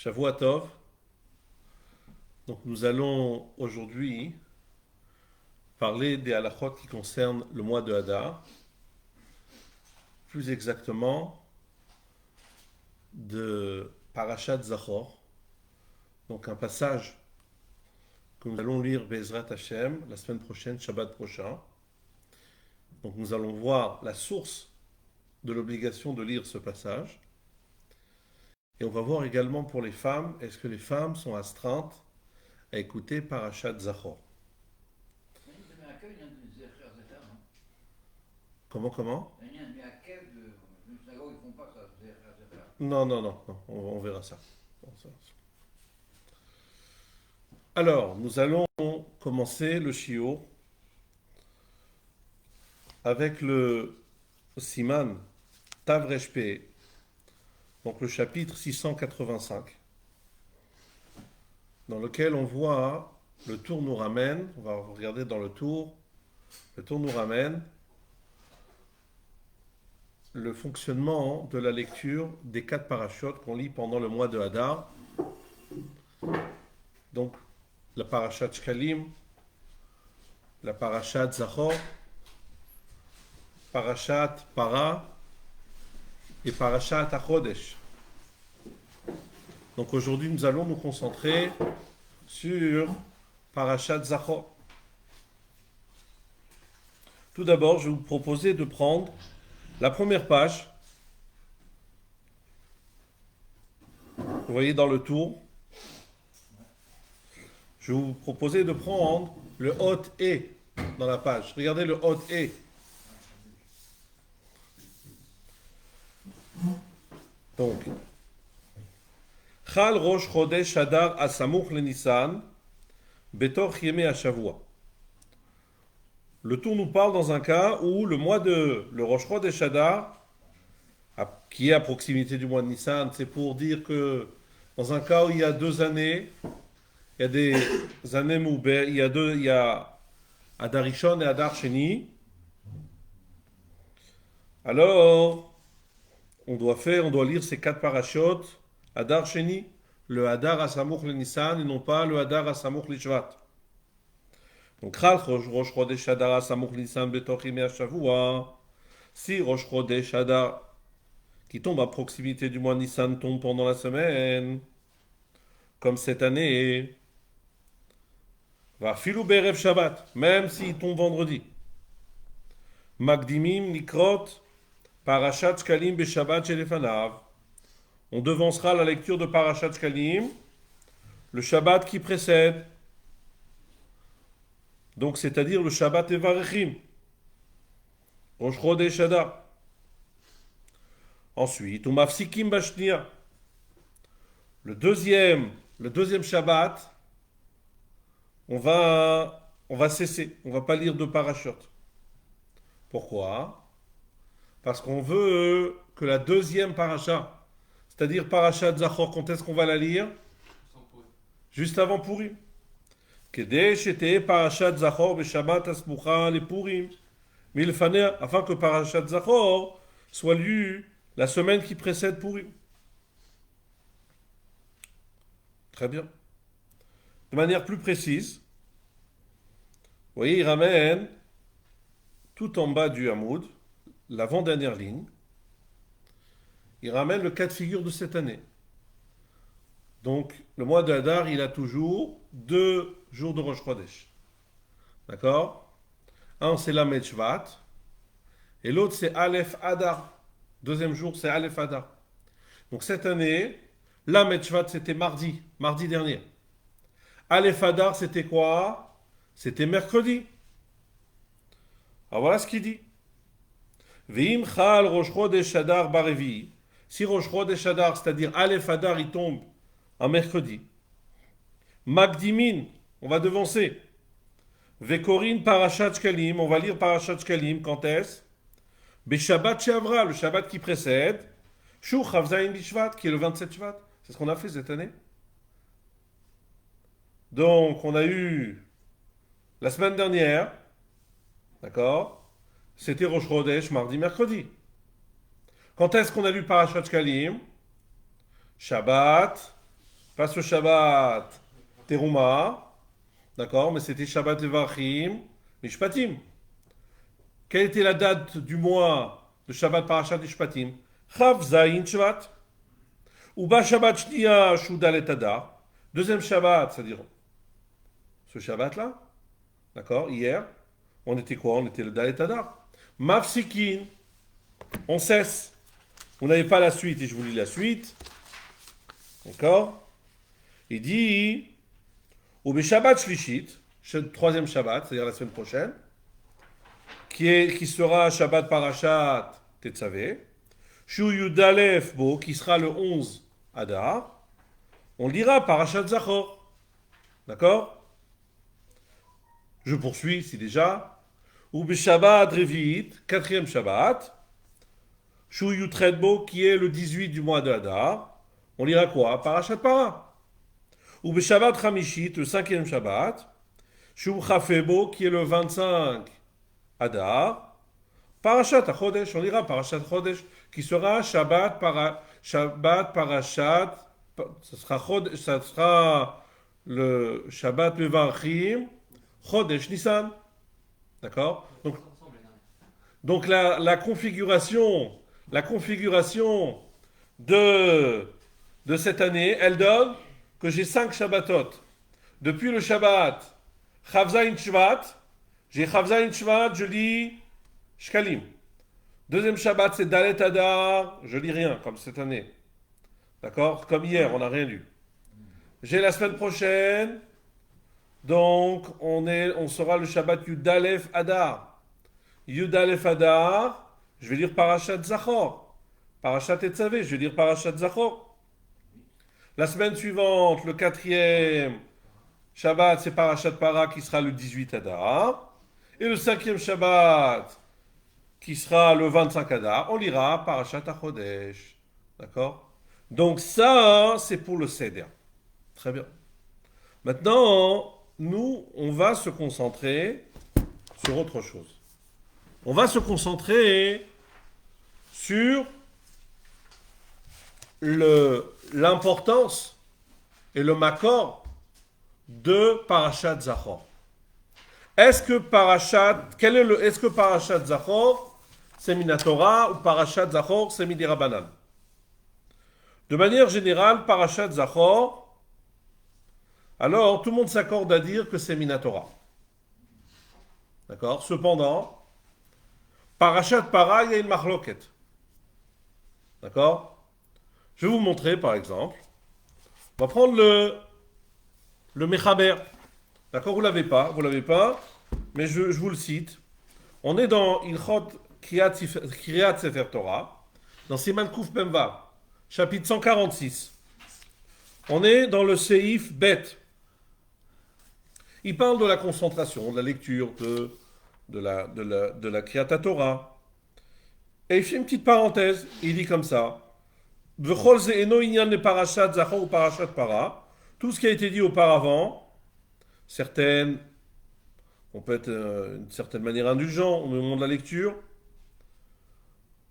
Shavua Tov. Donc nous allons aujourd'hui parler des halachot qui concernent le mois de Hadar, plus exactement de Parashat Zachor, donc un passage que nous allons lire Be'ezrat Hashem la semaine prochaine, Shabbat prochain. Donc nous allons voir la source de l'obligation de lire ce passage. Et on va voir également pour les femmes, est-ce que les femmes sont astreintes à écouter Parashat Zachor. Comment? Non, on verra ça. Alors, nous allons commencer le shiur avec le Siman Tavreshpe, donc le chapitre 685, dans lequel on voit le tour nous ramène, on va regarder dans le tour nous ramène le fonctionnement de la lecture des 4 parachutes qu'on lit pendant le mois de Hadar. Donc, la parashat Shkalim, la parashat Zachor, parashat Para et parashat Achodesh. Donc aujourd'hui, nous allons nous concentrer sur parashat Zachor. Tout d'abord, je vais vous proposer de prendre la première page. Vous voyez dans le tour. Je vais vous proposer de prendre le hot E dans la page. Regardez le hot E. Donc, Chal Rosh Chodesh Hadar Asamuch le Nissan, Betor Yemei HaShavua. Le tour nous parle dans un cas où le Rosh Chodesh Hadar, qui est à proximité du mois de Nissan, c'est pour dire que dans un cas où il y a 2 années, il y a des années Moubé, il y a Hadar Rishon et Hadar Sheni. Alors, on doit lire ces 4 parachutes, Hadar Sheni, le Hadar Asamuch le Nissan et non pas le Hadar Asamuch le Shvat. Donc, Rosh Chodesh Hadar Asamuch le Nissan Betoch Yemei HaShavua. Si Rosh Chodesh Hadar, qui tombe à proximité du mois Nissan, tombe pendant la semaine, comme cette année, va filou berev Shabbat, même s'il tombe vendredi. Magdimim Nikrot Parashat Shkalim Beshabbat Shelefanav. On devancera la lecture de Parashat Shkalim, le Shabbat qui précède. Donc, c'est-à-dire le Shabbat Evarechim. Rosh Chodesh Hadar. Ensuite, Umafsikim Bashnia. Le deuxième Shabbat, on va cesser. On va pas lire de parachute. Pourquoi? Parce qu'on veut que la deuxième paracha, c'est-à-dire parachat Zachor, quand est-ce qu'on va la lire? Juste avant Purim. Kedei sheteh parachat Zachor beshabbat asmucha le Purim milfanea, afin que parachat Zachor soit lu la semaine qui précède Purim. Très bien. De manière plus précise, vous voyez, il ramène tout en bas du Hamoud, l'avant-dernière ligne, il ramène le cas de figure de cette année. Donc, le mois de Hadar, il a toujours 2 jours de Rosh Chodesh. D'accord? Un, c'est la Shvat, et l'autre, c'est Aleph Hadar. Deuxième jour, c'est Aleph Hadar. Donc, cette année, la Shvat, c'était mardi dernier. Aleph Hadar, c'était quoi? C'était mercredi. Alors, voilà ce qu'il dit. Ve'im chal Rosh Chodesh Hadar barevi. Si Rosh Chodesh Hadar, c'est-à-dire Aleph Hadar, il tombe un mercredi. Magdimin, on va devancer. Vekorin Parashat Shkalim, on va lire Parashat Shkalim, quand est-ce? Beshabbat She'avra, le Shabbat qui précède. Shu Chavzayin Bishvat, qui est le 27 Shvat. C'est ce qu'on a fait cette année. Donc, on a eu la semaine dernière, d'accord? C'était Rosh Chodesh, mardi, mercredi. Quand est-ce qu'on a lu Parashat Shkalim? Shabbat, Pas ce Shabbat Teruma, d'accord, mais c'était Shabbat Levarchim, Mishpatim. Quelle était la date du mois de Shabbat Parashat Mishpatim? Chav Zayin Shvat. Ou Ba Shabbat Shnia Shudalet Adar. Deuxième Shabbat, c'est-à-dire ce Shabbat-là, d'accord, hier, on était quoi? On était le Dalet Adar. Mafsikin, on cesse. Vous n'avez pas la suite, et je vous lis la suite. D'accord? Il dit, ou Be Shabbat Shlishit, troisième Shabbat, c'est-à-dire la semaine prochaine, qui sera Shabbat Parashat Tetzavé, Shu Yudalef Bo, qui sera le 11 Adar, on lira Parashat Zachor. D'accord? Je poursuis ici déjà. Ou Be Shabbat Revi'it, quatrième Shabbat, Shu Yutred Bo, qui est le 18 du mois de Adar, on lira quoi? Parashat Para. Ou Be Shabbat Hamishit, le cinquième Shabbat, Shu Chafebo, qui est le 25 Adar, Parashat HaChodesh, on lira Parashat Chodesh, qui sera Shabbat Parashat, ça sera le Shabbat Mevarchim, Chodesh Nissan. D'accord? Donc la configuration de cette année, elle donne que j'ai 5 Shabbatot. Depuis le Shabbat Chavzaïn Shvat, j'ai Chavzaïn Shvat, je lis Shkalim. Deuxième Shabbat, c'est Dalet Adar, je lis rien, comme cette année. D'accord? Comme hier, on n'a rien lu. J'ai la semaine prochaine, donc on sera le Shabbat Yudalef Adar. Yudalef Adar, je vais lire Parashat Zachor. Parashat Tetzavé, je vais lire Parashat Zachor. La semaine suivante, le quatrième Shabbat, c'est Parashat Para qui sera le 18 Adar. Et le cinquième Shabbat, qui sera le 25 Adar, on lira Parashat HaChodesh. D'accord? Donc ça, c'est pour le Seder. Très bien. Maintenant, nous, on va se concentrer sur autre chose. On va se concentrer sur l'importance et le makor de Parashat Zachor. Est-ce que Parashat Zachor c'est Minatora ou Parashat Zachor c'est Midirabanan? De manière générale, Parashat Zachor, alors tout le monde s'accorde à dire que c'est Minatora. D'accord? Cependant, Parashat Para, il y a une marloquette. D'accord? Je vais vous montrer par exemple. On va prendre le Mechaber. D'accord? Vous l'avez pas, mais je vous le cite. On est dans Ilchot Kriyat Sefer Torah, dans Siman Kuf Memvav, chapitre 146. On est dans le Seif Bet. Il parle de la concentration, de la lecture, de la Kriyat Torah. Et il fait une petite parenthèse, il dit comme ça. V'chol ze'eno inyan le Parashat Zachor ou Parashat Para. Tout ce qui a été dit auparavant, on peut être d'une certaine manière indulgent au moment de la lecture.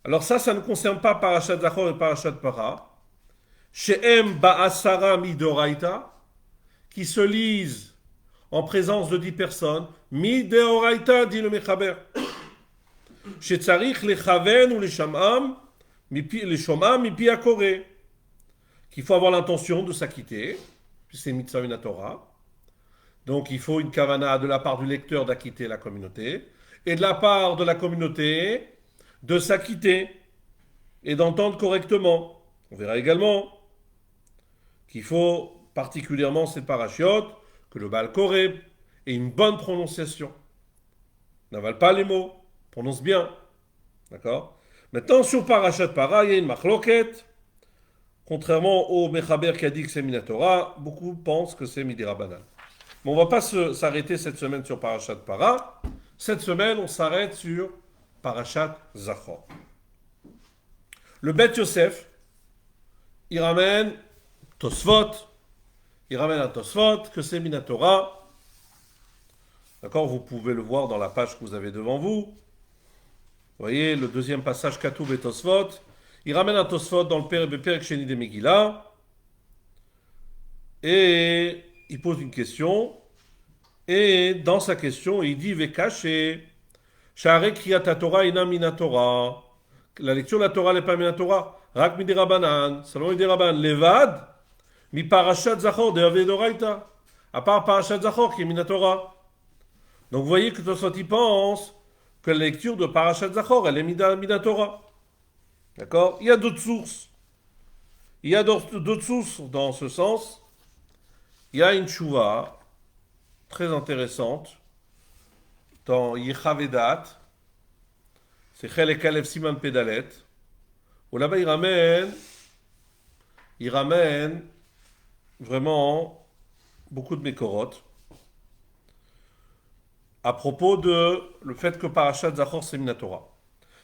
Alors ça ne concerne pas Parashat Zachor et Parashat Para. She'em ba'asara midoraita, qui se lisent en présence de 10 personnes. Midoraita, dit le Mechaber. She'tzarich lechaven ou leshamam, les shomam mipi akore. Qu'il faut avoir l'intention de s'acquitter, puisque c'est mitzvah min Torah. Donc il faut une kavana de la part du lecteur d'acquitter la communauté, et de la part de la communauté de s'acquitter et d'entendre correctement. On verra également qu'il faut particulièrement cette parachiote, que le Baal Koré ait une bonne prononciation. N'avale pas les mots, prononce bien. D'accord? Maintenant, sur Parashat Para, il y a une machloket. Contrairement au Mechaber qui a dit que c'est Minatora, beaucoup pensent que c'est Midirabanan. Mais on ne va pas s'arrêter cette semaine sur Parashat Para. Cette semaine, on s'arrête sur Parashat Zachor. Le Bet Yosef, il ramène Tosfot. Il ramène un Tosfot que c'est Minatora. D'accord? Vous pouvez le voir dans la page que vous avez devant vous. Vous voyez, le deuxième passage, Katouv et Tosfot. Il ramène un Tosfot dans le Perek Sheni de Megillah. Et il pose une question. Et dans sa question, il dit Vekaché, Share Kriyat Torah ina minatora. La lecture de la Torah n'est pas minatora. Rak midirabanan, salon midiraban, levad, mi parashat zachor de Avedoraita. À part parashat zachor qui est minatora. Donc vous voyez que Tosfot il pense que la lecture de parashat zachor, elle est minatora. D'accord. Il y a d'autres sources. Il y a d'autres sources dans ce sens. Il y a une chouva très intéressante dans Yechavedat, c'est Chelek Aleph Siman Pedalet, où là-bas il ramène vraiment beaucoup de mécorotes à propos de le fait que Parashat Zachor c'est Minatora.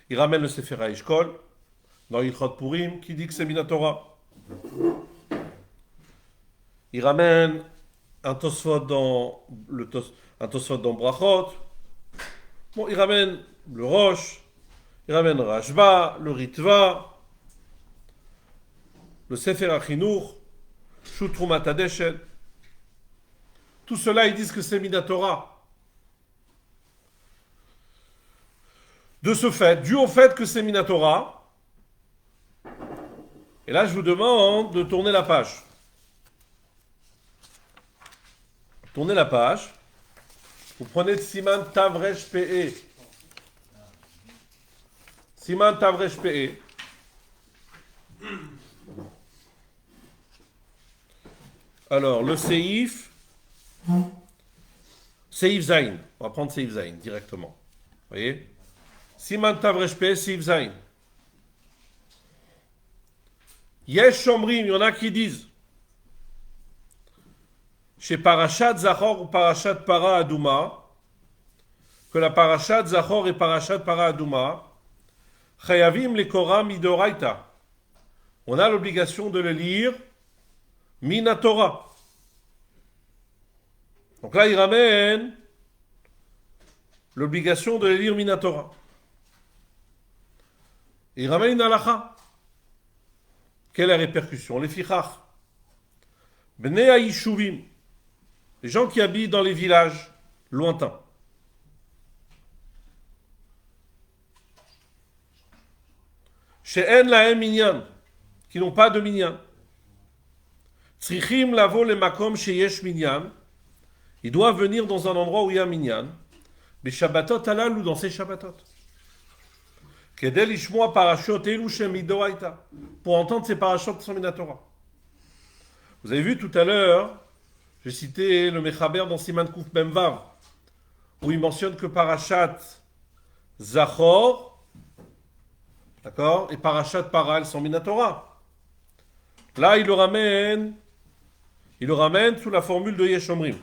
Il ramène le Sefer HaEshkol dans Ilchot Purim qui dit que c'est Minatora. Il ramène un Tosfot dans un Tosfot dans Brachot. Bon, il ramène le Rosh, il ramène Rashba, le Ritva, le Sefer HaChinuch, Shutrumat HaDeshen. Tout cela, ils disent que c'est Minatora. De ce fait, dû au fait que c'est Minatora, et là je vous demande de tourner la page. Tournez la page. Vous prenez Siman Tavresh Pe. Siman Tavresh Pe. Alors, le Seif. Seif Zain. On va prendre Seif Zain directement. Vous voyez? Siman Tavresh Pe, Seif Zain. Yesh Shomrim, il y en a qui disent. Chez Parashat Zachor ou Parashat Para Aduma, que la Parashat Zachor et Parashat Para Aduma, Chayavim le Korah Midoraita. On a l'obligation de le lire Minatora. Donc là, il ramène l'obligation de le lire Minatora. Il ramène une halacha. Quelle est la répercussion? Les fichach. Bnei Haïshuvim. Les gens qui habitent dans les villages lointains. She'en lahem minyan, qui n'ont pas de minyan. Tzrichim lavo le makom sheyesh minyan. Ils doivent venir dans un endroit où il y a minyan. Mais Shabbatot halal ou dans ces Shabbatot. Kedel ishmoa parashot elu shemidoraita. Pour entendre ces parashot qui sont minatora. Vous avez vu tout à l'heure, j'ai cité le Mechaber dans Siman Kuf Memvav, où il mentionne que Parashat Zachor, d'accord, et Parashat Para, elles sont Minatora. Là, il le ramène sous la formule de Yeshomrim.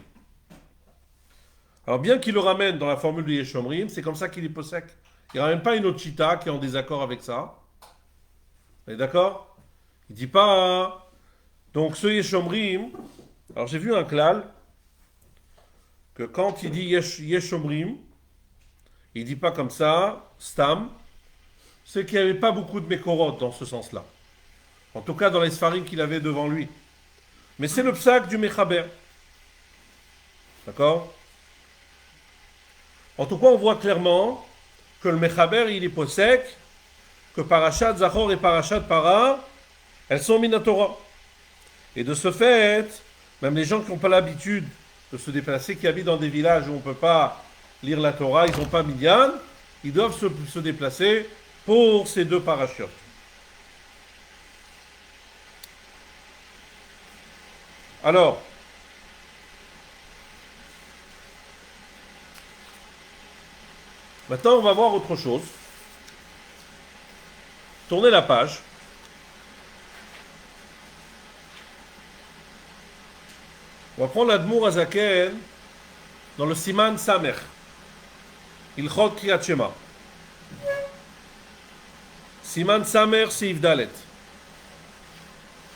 Alors, bien qu'il le ramène dans la formule de Yeshomrim, c'est comme ça qu'il est possèque. Il ne ramène pas une autre chita qui est en désaccord avec ça. Vous êtes d'accord? Il ne dit pas. Donc, ce Yeshomrim, alors j'ai vu un klal, que quand il dit Yeshomrim, il ne dit pas comme ça, Stam, c'est qu'il n'y avait pas beaucoup de Mekorot dans ce sens-là. En tout cas, dans les Sfarim qu'il avait devant lui. Mais c'est le psak du Mechaber. D'accord? En tout cas, on voit clairement que le Mechaber, il est possèque, que Parashat Zachor et Parashat Para, elles sont Minatora. Et de ce fait, même les gens qui n'ont pas l'habitude de se déplacer, qui habitent dans des villages où on ne peut pas lire la Torah, ils n'ont pas minyan, ils doivent se déplacer pour ces deux parachutes. Alors, maintenant on va voir autre chose. Tournez la page. On va prendre l'Admour Azaken dans le Siman Samer. Ilchot Kriyat Shema. Siman Samer Seif Dalet.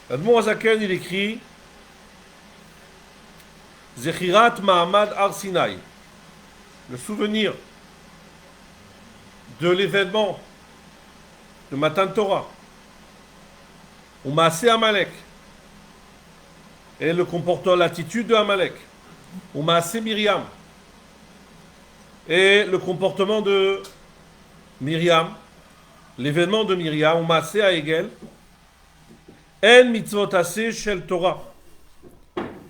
L'Admour Azaken, il écrit Zechirat Mahamad Har Sinai. Le souvenir de l'événement de Matan Torah. Ou Maaseh Amalek. et le comportement, l'attitude de Amalek, ou Maasé Myriam, et le comportement de Myriam, l'événement de Myriam, ou Maasé Aegel, En mitzvot assez shel Torah.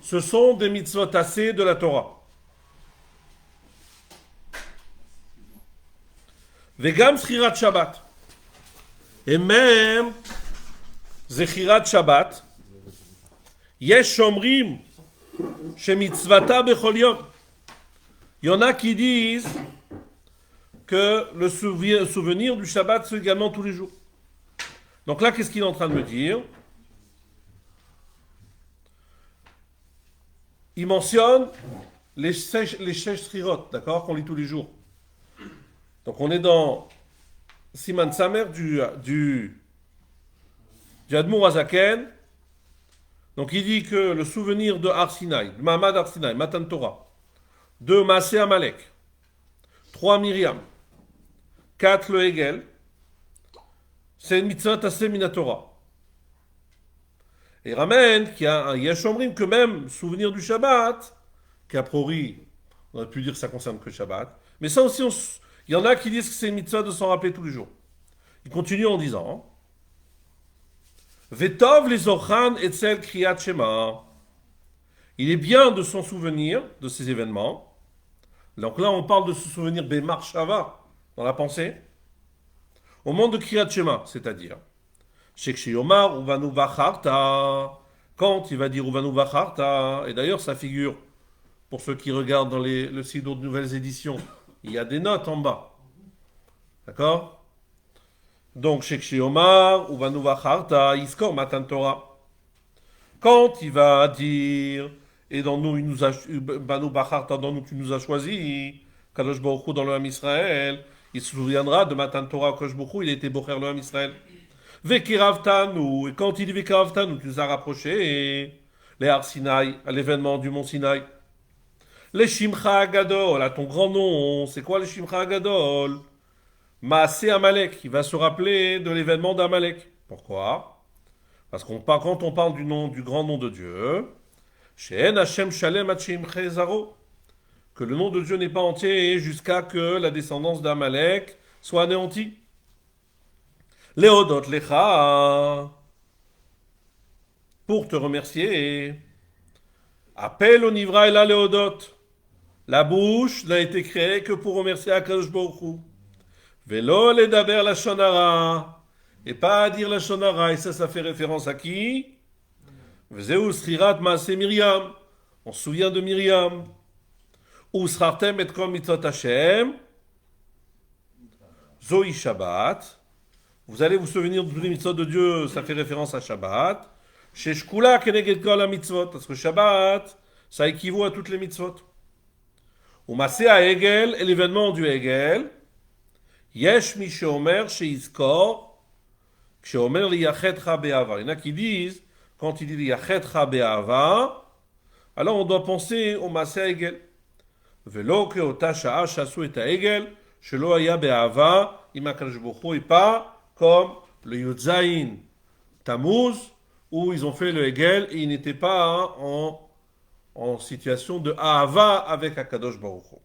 Ce sont des mitzvot assez de la Torah. Vegam Schirat Shabbat. Et même Zechirat Shabbat, Yesh Shomrim Shemitzvata Bechol Yom. Il y en a qui disent que le souvenir du Shabbat, c'est également tous les jours. Donc là, qu'est-ce qu'il est en train de me dire? Il mentionne les Shesh Srirot, d'accord, qu'on lit tous les jours. Donc on est dans Siman Samer du Admour Azaken. Donc il dit que le souvenir de Arsinaï, de Mahamad Arsinaï, Matan Torah, 2 Maasé Amalek, 3 Myriam, 4 le Hegel, c'est une mitzvah tassé minatora. Et ramène qu'il y a un Yeshomrim que même souvenir du Shabbat, qu'a priori, on aurait pu dire que ça concerne que le Shabbat, mais ça aussi, il y en a qui disent que c'est une mitzvah de s'en rappeler tous les jours. Il continue en disant Vetov les ochan etzel kriyat shema. Il est bien de s'en souvenir de ces événements. Donc là, on parle de se souvenir Bemar Shava dans la pensée. Au moment de Kriyat Shema, c'est-à-dire Shekshi Yomar Uvanu Vacharta. Quand il va dire Uvanu Vacharta, et d'ailleurs ça figure, pour ceux qui regardent dans le site de nouvelles éditions, il y a des notes en bas. D'accord? Donc Shekshi Yomar Uvanu Vacharta, Iskor Matan Torah. Quand il va dire, et dans nous, il nous a, Banu Bacharta, dans nous, tu nous as choisi, Kadosh Baruch Hu dans le Ham Israël, il se souviendra de Matan Torah, Kadosh Baruch Hu, il était Bocher le Ham Israël. Vekiravtanu, et quand il dit Vekiravtanu, tu nous as rapprochés, les Har Sinai, à l'événement du mont Sinaï. Les Shimcha Agadol, à ton grand nom, c'est quoi les Shimcha Agadol? Maasé Amalek, il va se rappeler de l'événement d'Amalek. Pourquoi? Parce qu'on quand on parle du grand nom de Dieu, She'en Hashem Shalem Hachim Chezaro, que le nom de Dieu n'est pas entier jusqu'à que la descendance d'Amalek soit anéantie. Léodot Lecha, pour te remercier. Appel au Nivra et la Léodot. La bouche n'a été créée que pour remercier Akadosh Baruch Hu. Velo ledaber la shonara, et pas à dire la shonara, et ça fait référence à qui? Vezeu srirat maasé Myriam, on se souvient de Myriam. Ou srartem et kom mitzvot Hashem, Zoï Shabbat. Vous allez vous souvenir de tous les mitzvot de Dieu, ça fait référence à Shabbat. Sheshkula keneged kol la mitzvot, parce que Shabbat, ça équivaut à toutes les mitzvot. Ou maasé à Hegel, et l'événement du Hegel. Yesh mi sheomer sheizkor, sheomer liyachetcha be'ava. Il y en a qui disent, quand il dit liyachetcha be'ava, alors on doit penser au maasé à Hegel. Velo que ota sha'a shasu et Hegel, shelo haya be'ava, im HaKadosh Baruch Hu, et pas comme le Yudzaïn Tammuz, où ils ont fait le Hegel et ils n'étaient pas en situation de Ahava avec HaKadosh Baruch Hu.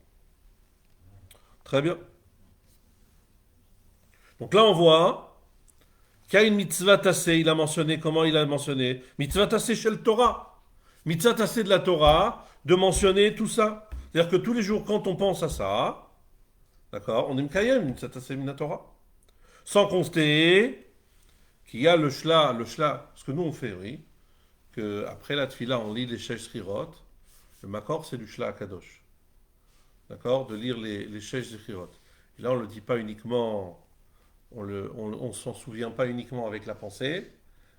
Très bien. Donc là, on voit qu'il y a une mitzvah tassée. Il a mentionné, comment il a mentionné? Mitzvah tassée chez le Torah. Mitzvah tassée de la Torah, de mentionner tout ça. C'est-à-dire que tous les jours, quand on pense à ça, d'accord, on est mkayem, mitzvah tassée min Torah. Sans compter qu'il y a le shla, ce que nous on fait, oui, que après la tfila, on lit les shesh srirot. Le makor, c'est du shla akadosh. D'accord, de lire les shesh srirot. Et là, on ne le dit pas uniquement. On s'en souvient pas uniquement avec la pensée,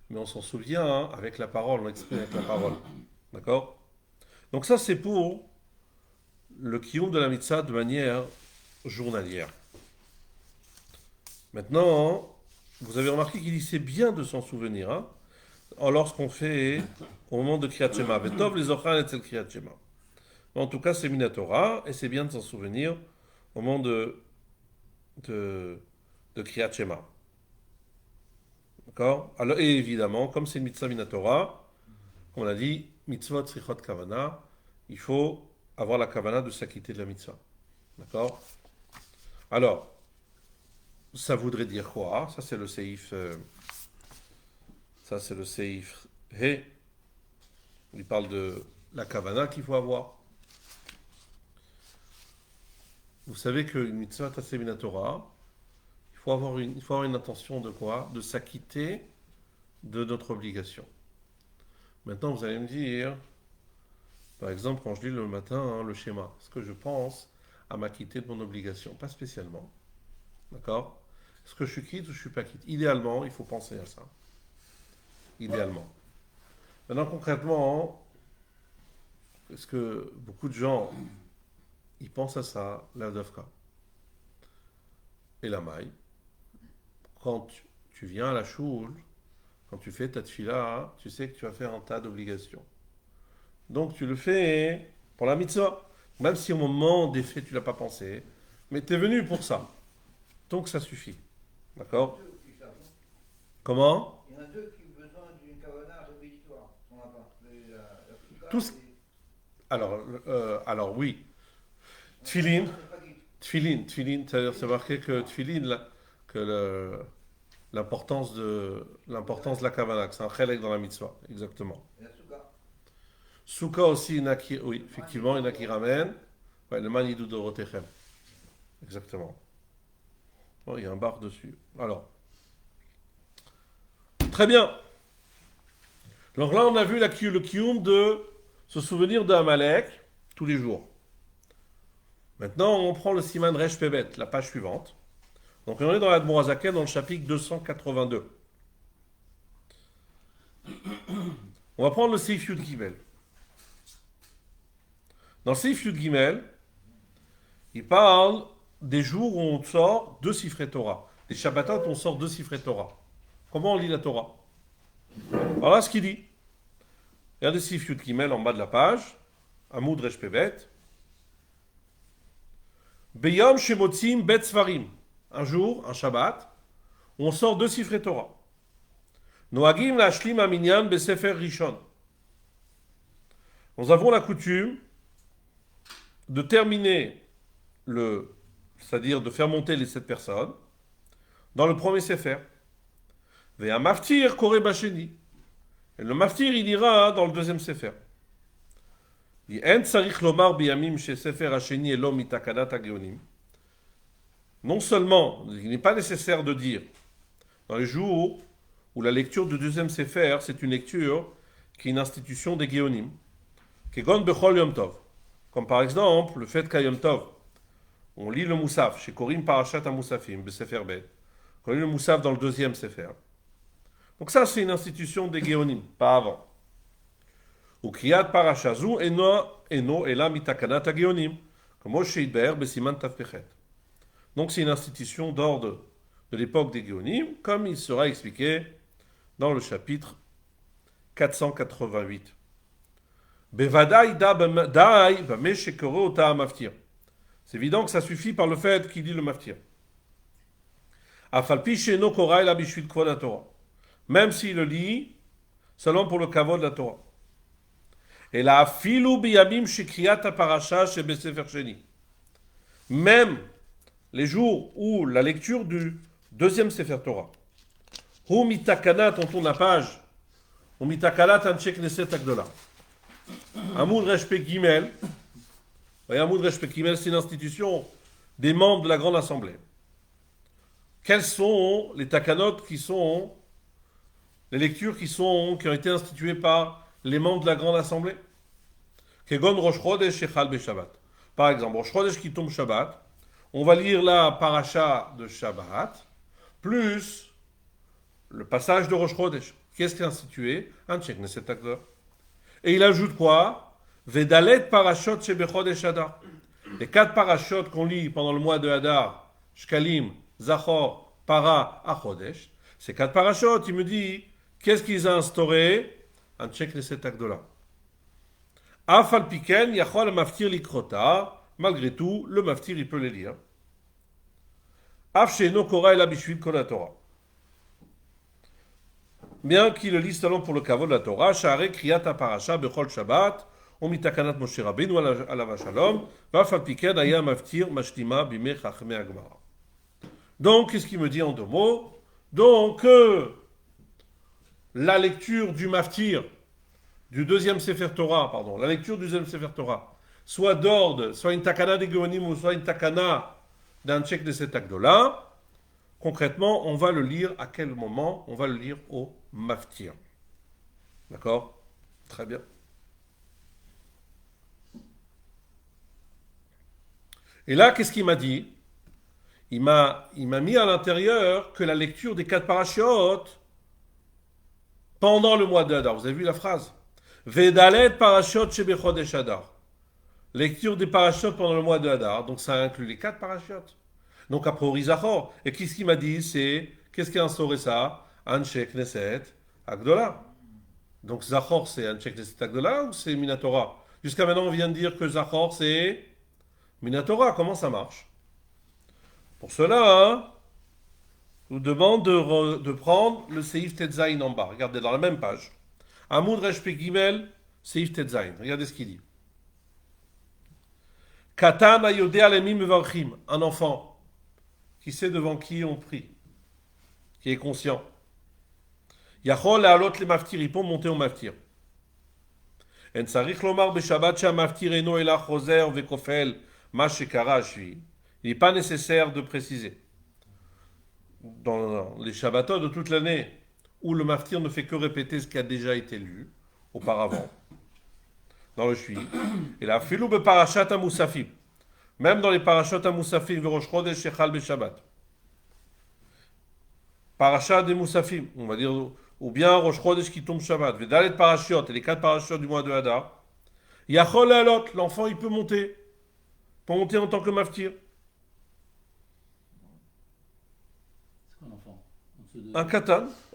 mais on s'en souvient avec la parole, on l'exprime avec la parole. D'accord? Donc ça, c'est pour le kiyum de la mitzvah de manière journalière. Maintenant, vous avez remarqué qu'il dit c'est bien de s'en souvenir, hein, lorsqu'on fait au moment de Kriyat Shema. Vetov les ochan et Kriyat Shema. En tout cas, c'est Minatora, et c'est bien de s'en souvenir au moment de Kriyat Shema. D'accord? Alors, et évidemment, comme c'est une mitzvah minatora, on a dit, mitzvot tzrichot kavana, il faut avoir la kavana de s'acquitter de la mitzvah. D'accord? Alors, ça voudrait dire quoi? Ça, c'est le seif. Ça, c'est le seif He. Il parle de la kavana qu'il faut avoir. Vous savez qu'une mitzvah tassé min Torah, il faut avoir une intention de quoi? De s'acquitter de notre obligation. Maintenant, vous allez me dire, par exemple, quand je lis le matin le schéma, est-ce que je pense à m'acquitter de mon obligation? Pas spécialement. D'accord? Est-ce que je suis quitte ou je suis pas quitte? Idéalement, il faut penser à ça. Idéalement. Maintenant, concrètement, est-ce que beaucoup de gens, ils pensent à ça, la Dafka et la maille? Quand tu viens à la choule, quand tu fais ta tfila, tu sais que tu vas faire un tas d'obligations. Donc tu le fais pour la mitzvah. Même si au moment des faits, tu l'as pas pensé. Mais tu es venu pour ça. Donc ça suffit. D'accord? Comment? Il y en a deux qui ont besoin d'une kavana révélatoire. On n'a pas. La psuka Tous. et- Alors oui. c'est Tfilin, pas dit. c'est marqué que tfilin, que l'importance de la kavana, que c'est un chélek dans la mitzvah. Exactement. Et la psuka. Souka aussi, oui, effectivement, il y en a qui ramènent. Ouais, le manidou de Rotechem. Exactement. Oh, il y a un bar dessus. Alors, très bien. Donc là, on a vu le kiyum de se souvenir d'Amalek tous les jours. Maintenant, on prend le siman Resh Pebet, la page suivante. Donc, on est dans l'Admor Hazaken, dans le chapitre 282. On va prendre le Seif Yud Gimel. Dans le Seif Yud Gimel, il parle des jours où on sort deux Sifrei Torah. Des Shabbatot où on sort deux Sifrei Torah. Comment on lit la Torah? Voilà ce qu'il dit. Regardez Seif Yud Gimel en bas de la page. Amoud Resh Pebet. Beyom Shemotzim Bet Svarim. Un jour, un Shabbat, où on sort deux Sifrei Torah. Noagim Lashlim Aminyan Besefer Rishon. Nous avons la coutume de terminer c'est-à-dire de faire monter les 7 personnes, dans le premier Sefer. Ve'a maftir kore basheni. Et le maftir, il ira dans le deuxième Sefer. Non seulement, il n'est pas nécessaire de dire, dans les jours où la lecture du deuxième Sefer, c'est une lecture qui est une institution des Géonim, Kegon Bechol Yom Tov. Comme par exemple, le fait qu'à Yom Tov, on lit le Moussaf, chez Korim Parashat HaMoussafim, Besefer Bet. On lit le Moussaf dans le deuxième Sefer. Donc ça, c'est une institution des Géonim, pas avant. Ou Kriyat Parashazu eno ela mitakanat HaGeonim, comme Moshe Idber Besiman Tafpechet. Donc c'est une institution d'ordre de l'époque des Géonim, comme il sera expliqué dans le chapitre 488. Bevadai dai bameh shekoro ota maftir. C'est évident que ça suffit par le fait qu'il dit le maftir. Afalpi sheno korai la bishvil kvod la Torah. Même s'il le lit seulement pour le kavod de la Torah. Et la afilu biyamim shekriyat parasha shebesefer sheni. Même les jours où la lecture du deuxième Sefer Torah. Hu mitakanat, on tourne la page. Hu mitakalat anche knesset agdola. Amoud Reshpe Gimel. Amoud Reshpe Gimel, c'est une institution des membres de la Grande Assemblée. Quels sont les takanot qui sont les lectures qui ont été instituées par les membres de la Grande Assemblée? Kegon Rosh Chodesh Shechal Beshabbat. Par exemple, Rosh Chodesh qui tombe Shabbat, on va lire la paracha de Shabbat, plus le passage de Rosh Chodesh. Qu'est-ce qui est institué? Un tchèque, Knesset Agdola. Et il ajoute quoi? Vedalet parashot shebechodesh Hadar. Les 4 parashot qu'on lit pendant le mois de Hadar, Shkalim, Zachor, Para, Achodesh, ces 4 parashot, il me dit, qu'est-ce qu'ils ont instauré? Un tchèque Knesset Agdola. Afal piken, yachol maftir likrota. Malgré tout, le maftir, il peut les lire. Af she'eno kora ela bishvil kol haTorah. bien qu'il le lise seulement pour le kavod de la Torah, Sha'arei kriyat parasha bechol Shabbat, ou mitakanat Moshe Rabbeinu alav shalom, va'af al piken aya maftir mashtima bimei chachmei Agmara. Donc, qu'est-ce qu'il me dit en deux mots? Donc, la lecture du maftir, du deuxième Sefer Torah, pardon, la lecture du deuxième Sefer Torah, soit d'ordre, soit une takana des Geonim ou soit une takana d'un tchèque de cet acte-là, concrètement, on va le lire à quel moment? On va le lire au maftir. D'accord? Très bien. Et là, qu'est-ce qu'il m'a dit? Il m'a mis à l'intérieur que la lecture des 4 parachiotes pendant le mois d'Adar. Vous avez vu la phrase? Vedalet parashot shebechodesh Adar. Lecture des parachutes pendant le mois de Hadar. Donc ça inclut les 4 parachutes. Donc après Orizachor. Et qu'est-ce qu'il m'a dit? Qu'est-ce qui a instauré ça? Anshe Knesset Agdola. Donc Zachor c'est Anshe Knesset Agdola ou c'est Minatora? Jusqu'à maintenant on vient de dire que Zachor c'est Minatora. Comment ça marche? Pour cela, je vous demande de prendre le Seif Tetzain en bas. Regardez dans la même page. Amoud Reshpe Gimel, Seif Tetzain. Regardez ce qu'il dit. Katan ayodé alemim mevarchim, un enfant qui sait devant qui on prie, qui est conscient. Yachol alot le maftir, il peut monter au maftir. En sarich lomar beshabbat shamaftir eno elach choser vekofel ma shekara shvi. Il n'est pas nécessaire de préciser. Dans les Shabbatot de toute l'année, où le maftir ne fait que répéter ce qui a déjà été lu auparavant. Dans le Shvi. Et la filou be parashat amusafim. Même dans les parashat amusafim, Rosh Chodesh Shechal be Shabbat. Parashat des Moussafim, on va dire, ou bien Rosh Chodesh qui tombe Shabbat. Vedalet parashot, et les 4 parashot du mois de Hadar. Yachol alot, l'enfant il peut monter. Peut monter en tant que maftir. C'est quoi un enfant?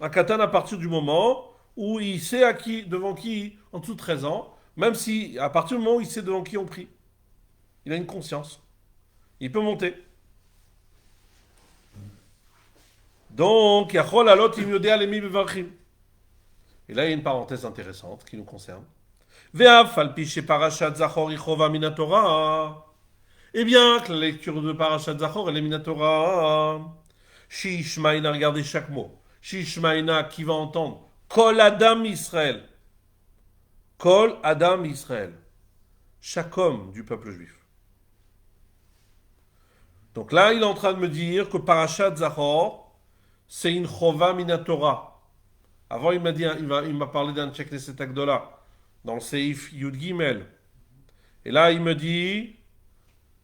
Un katan à partir du moment où il sait devant qui, en dessous de 13 ans, même si, à partir du moment où il sait devant qui on prie, il a une conscience. Il peut monter. Donc, Yachol alot im yodea lemi bevarchim. Et là, il y a une parenthèse intéressante qui nous concerne. Ve'af al pi sheparashat Zachor ichova min haTorah. Eh bien, que la lecture de Parashat Zachor, elle est min haTorah. Shishmaïna, regardez chaque mot. Shishmaïna, qui va entendre? Kol Adam Israël. Kol Adam Israël. Chaque homme du peuple juif. Donc là, il est en train de me dire que Parashat Zachor, c'est une chova minatora. Avant, il m'a parlé d'un tchèque de cet Agdola, dans le Seif Yud Gimel. Et là, il me dit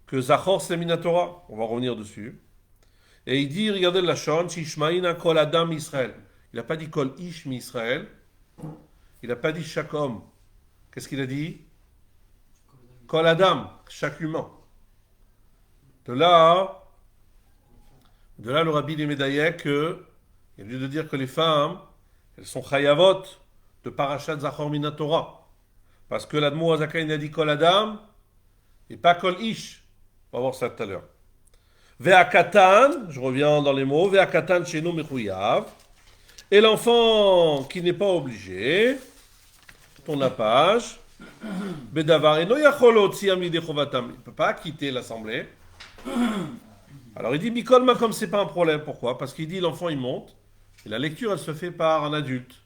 que Zachor, c'est minatora. On va revenir dessus. Et il dit, regardez la Lachon, Shishmaïna kol Adam Israël. Il n'a pas dit kol Ish mi Israël. Il n'a pas dit chaque homme. Qu'est-ce qu'il a dit? Kol Adam, chaque humain. De là, le Rabbi les médaillait que, il a lieu de dire que les femmes, elles sont chayavot de Parashat Zachor min haTorah. Parce que l'Admor Azaka, il a dit kol Adam et pas kol Ish. On va voir ça tout à l'heure. Ve'akatan, je reviens dans les mots, Ve'akatan sheno mechuyav. Et l'enfant qui n'est pas obligé, tourne la page, Bedavar eno yachol otzi amidei chovatam. Il ne peut pas quitter l'assemblée. Alors il dit Mikol Makom, c'est pas un problème. Pourquoi? Parce qu'il dit l'enfant il monte et la lecture elle se fait par un adulte.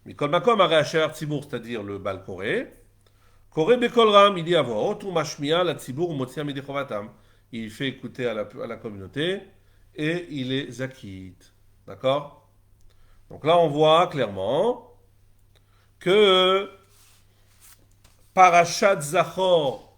Mikol Makom a réacher Tzibour, c'est-à-dire le Bal Koré. Koré Bekol Ram, il dit à voix haute ou Mashmia la Tzibour ou Motzi Amidei Chovatam. Il fait écouter à la communauté et il les acquitte. D'accord? Donc là on voit clairement que Parashat Zachor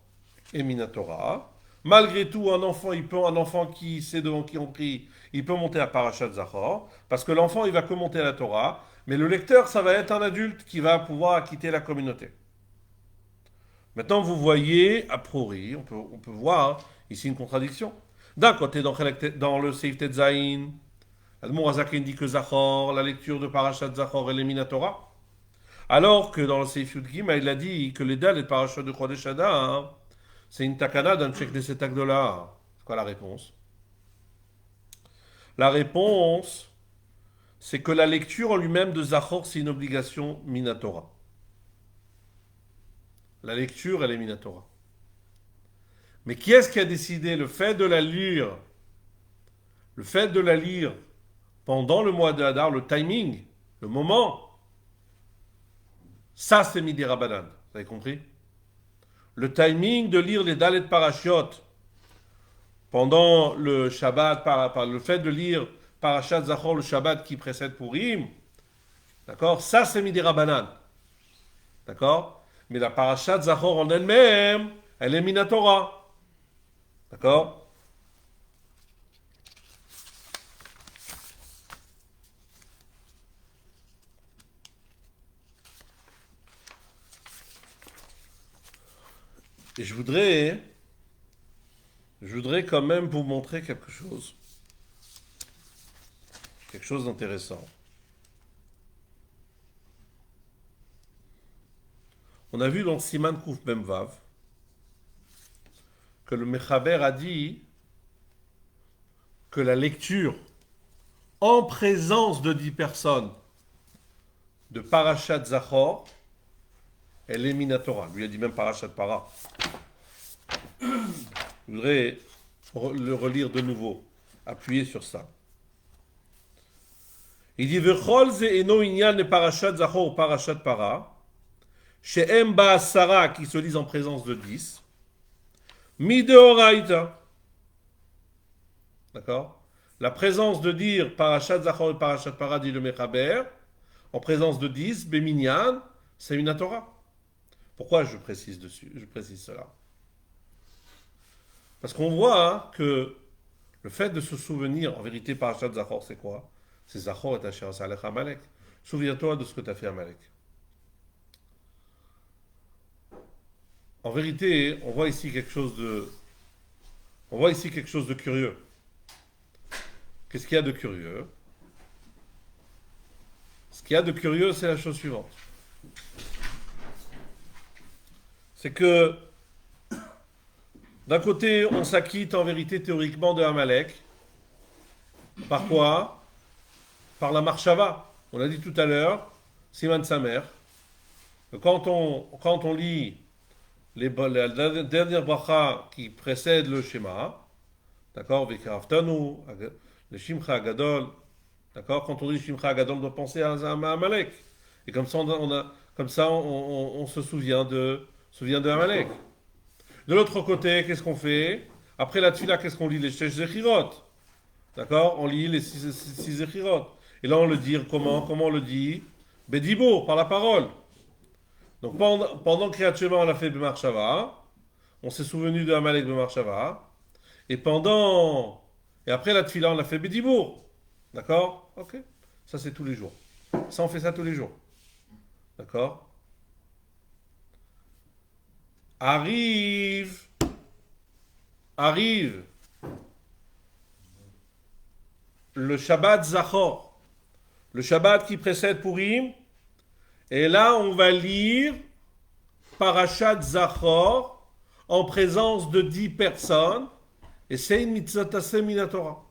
est min haTorah. Malgré tout, un enfant qui sait devant qui on prie, il peut monter à Parashat Zachor, parce que l'enfant, il va que monter à la Torah, mais le lecteur, ça va être un adulte qui va pouvoir quitter la communauté. Maintenant, vous voyez, a priori, on peut voir ici une contradiction. D'un côté, dans le Seif Tetzain, Admor Hazaken dit que Zachor, la lecture de Parashat Zachor, elle est min haTorah. Alors que dans le Seif Yud Gimel, il a dit que les dalles et Parashat de Chodesh Hadar, c'est une takana d'un tchèque de cet acte-là. C'est quoi la réponse? La réponse, c'est que la lecture en lui-même de Zachor, c'est une obligation minatora. La lecture, elle est minatora. Mais qui est-ce qui a décidé le fait de la lire, le fait de la lire pendant le mois de Hadar, le timing, le moment, ça c'est Midi Rabbanan. Vous avez compris? Le timing de lire les Dalet Parashiot pendant le Shabbat, par le fait de lire Parashat Zachor, le Shabbat qui précède Purim, d'accord? Ça c'est Midi Rabbanan. D'accord? Mais la Parashat Zachor en elle-même, elle est Minatora. D'accord? Et je voudrais quand même vous montrer quelque chose. Quelque chose d'intéressant. On a vu dans Siman Kouf Memvav que le Mechaber a dit que la lecture en présence de 10 personnes de Parashat Zachor, elle est Minatora. Lui a dit même Parashat Para. Je voudrais le relire de nouveau, appuyer sur ça. Il dit Vechol ze eno inyan Parashat Zachor ou Parashat Para, she'em ba'asara qui se lisent en présence de 10, mideoraita. D'accord? La présence de dire Parashat Zachor et Parashat Para, dit le Mechaber, en présence de 10, Beminyan, c'est une Torah. Pourquoi je précise cela? Parce qu'on voit que le fait de se souvenir, en vérité, Parashat Zachor, c'est quoi? C'est Zachor et Asher Salech Amalek. Souviens-toi de ce que tu as fait à Amalek. En vérité, on voit ici quelque chose de curieux. Qu'est-ce qu'il y a de curieux? Ce qu'il y a de curieux, c'est la chose suivante. C'est que, d'un côté, on s'acquitte en vérité théoriquement de Amalek. Par quoi? Par la Marshava. On l'a dit tout à l'heure, Siman Samer. Quand on lit la dernière bracha qui précède le schéma, d'accord, Vekaraftanu, le Shimcha Agadol, d'accord, quand on dit Shimcha Agadol, on doit penser à Amalek. Et comme ça, on se souvient de Amalek. De l'autre côté, qu'est-ce qu'on fait? Après la tfila, qu'est-ce qu'on lit? Les Shesh Zechirot. D'accord? On lit les 6 Zechirot. Et là, on le dit comment? Comment on le dit? Bedibo, par la parole. Donc pendant que Kriyat Shema, on a fait Bemar Shava, on s'est souvenu de Amalek Bemar Shava. Et après la tfila, on a fait Bedibour. D'accord? Ok. Ça, c'est tous les jours. Ça, on fait ça tous les jours. D'accord? Arrive le Shabbat Zachor, le Shabbat qui précède Purim, et là on va lire Parashat Zachor en présence de 10 personnes, et c'est une mitzvah tasseh minatora.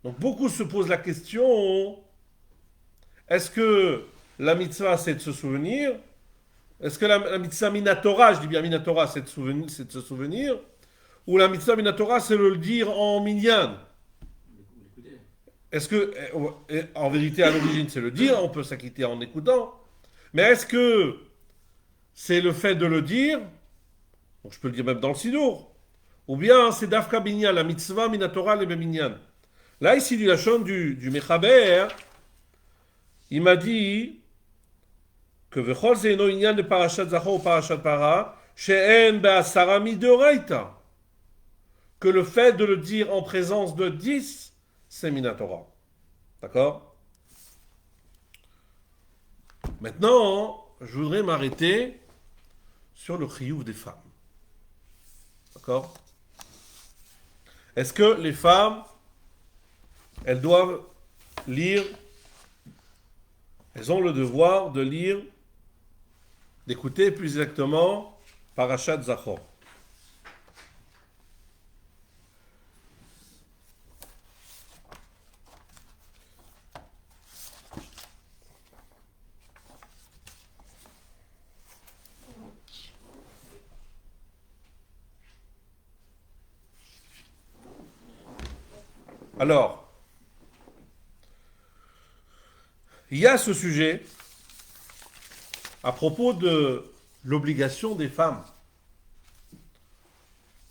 Donc beaucoup se posent la question, est-ce que la mitzvah c'est de se souvenir? Est-ce que la mitzvah minatora, je dis bien minatora, c'est de se souvenir, ou la mitzvah minatora, c'est de le dire en minyan? Est-ce que, en vérité, à l'origine, c'est le dire, on peut s'acquitter en écoutant, mais est-ce que c'est le fait de le dire, donc je peux le dire même dans le sidour, ou bien c'est dafka binyan, la mitzvah minatora le minyan? Là, ici, du lachon du Mechaber, il m'a dit que Vechol Zeino Inyan de Parashat Zachor ou Parashat Para, She'en Be'asara Midoraita. Que le fait de le dire en présence de 10, c'est Minatora. D'accord? Maintenant, je voudrais m'arrêter sur le chiyuv des femmes. D'accord? Est-ce que les femmes, elles doivent lire, elles ont le devoir de lire, d'écouter plus exactement Parashat Zachor? Alors, il y a ce sujet à propos de l'obligation des femmes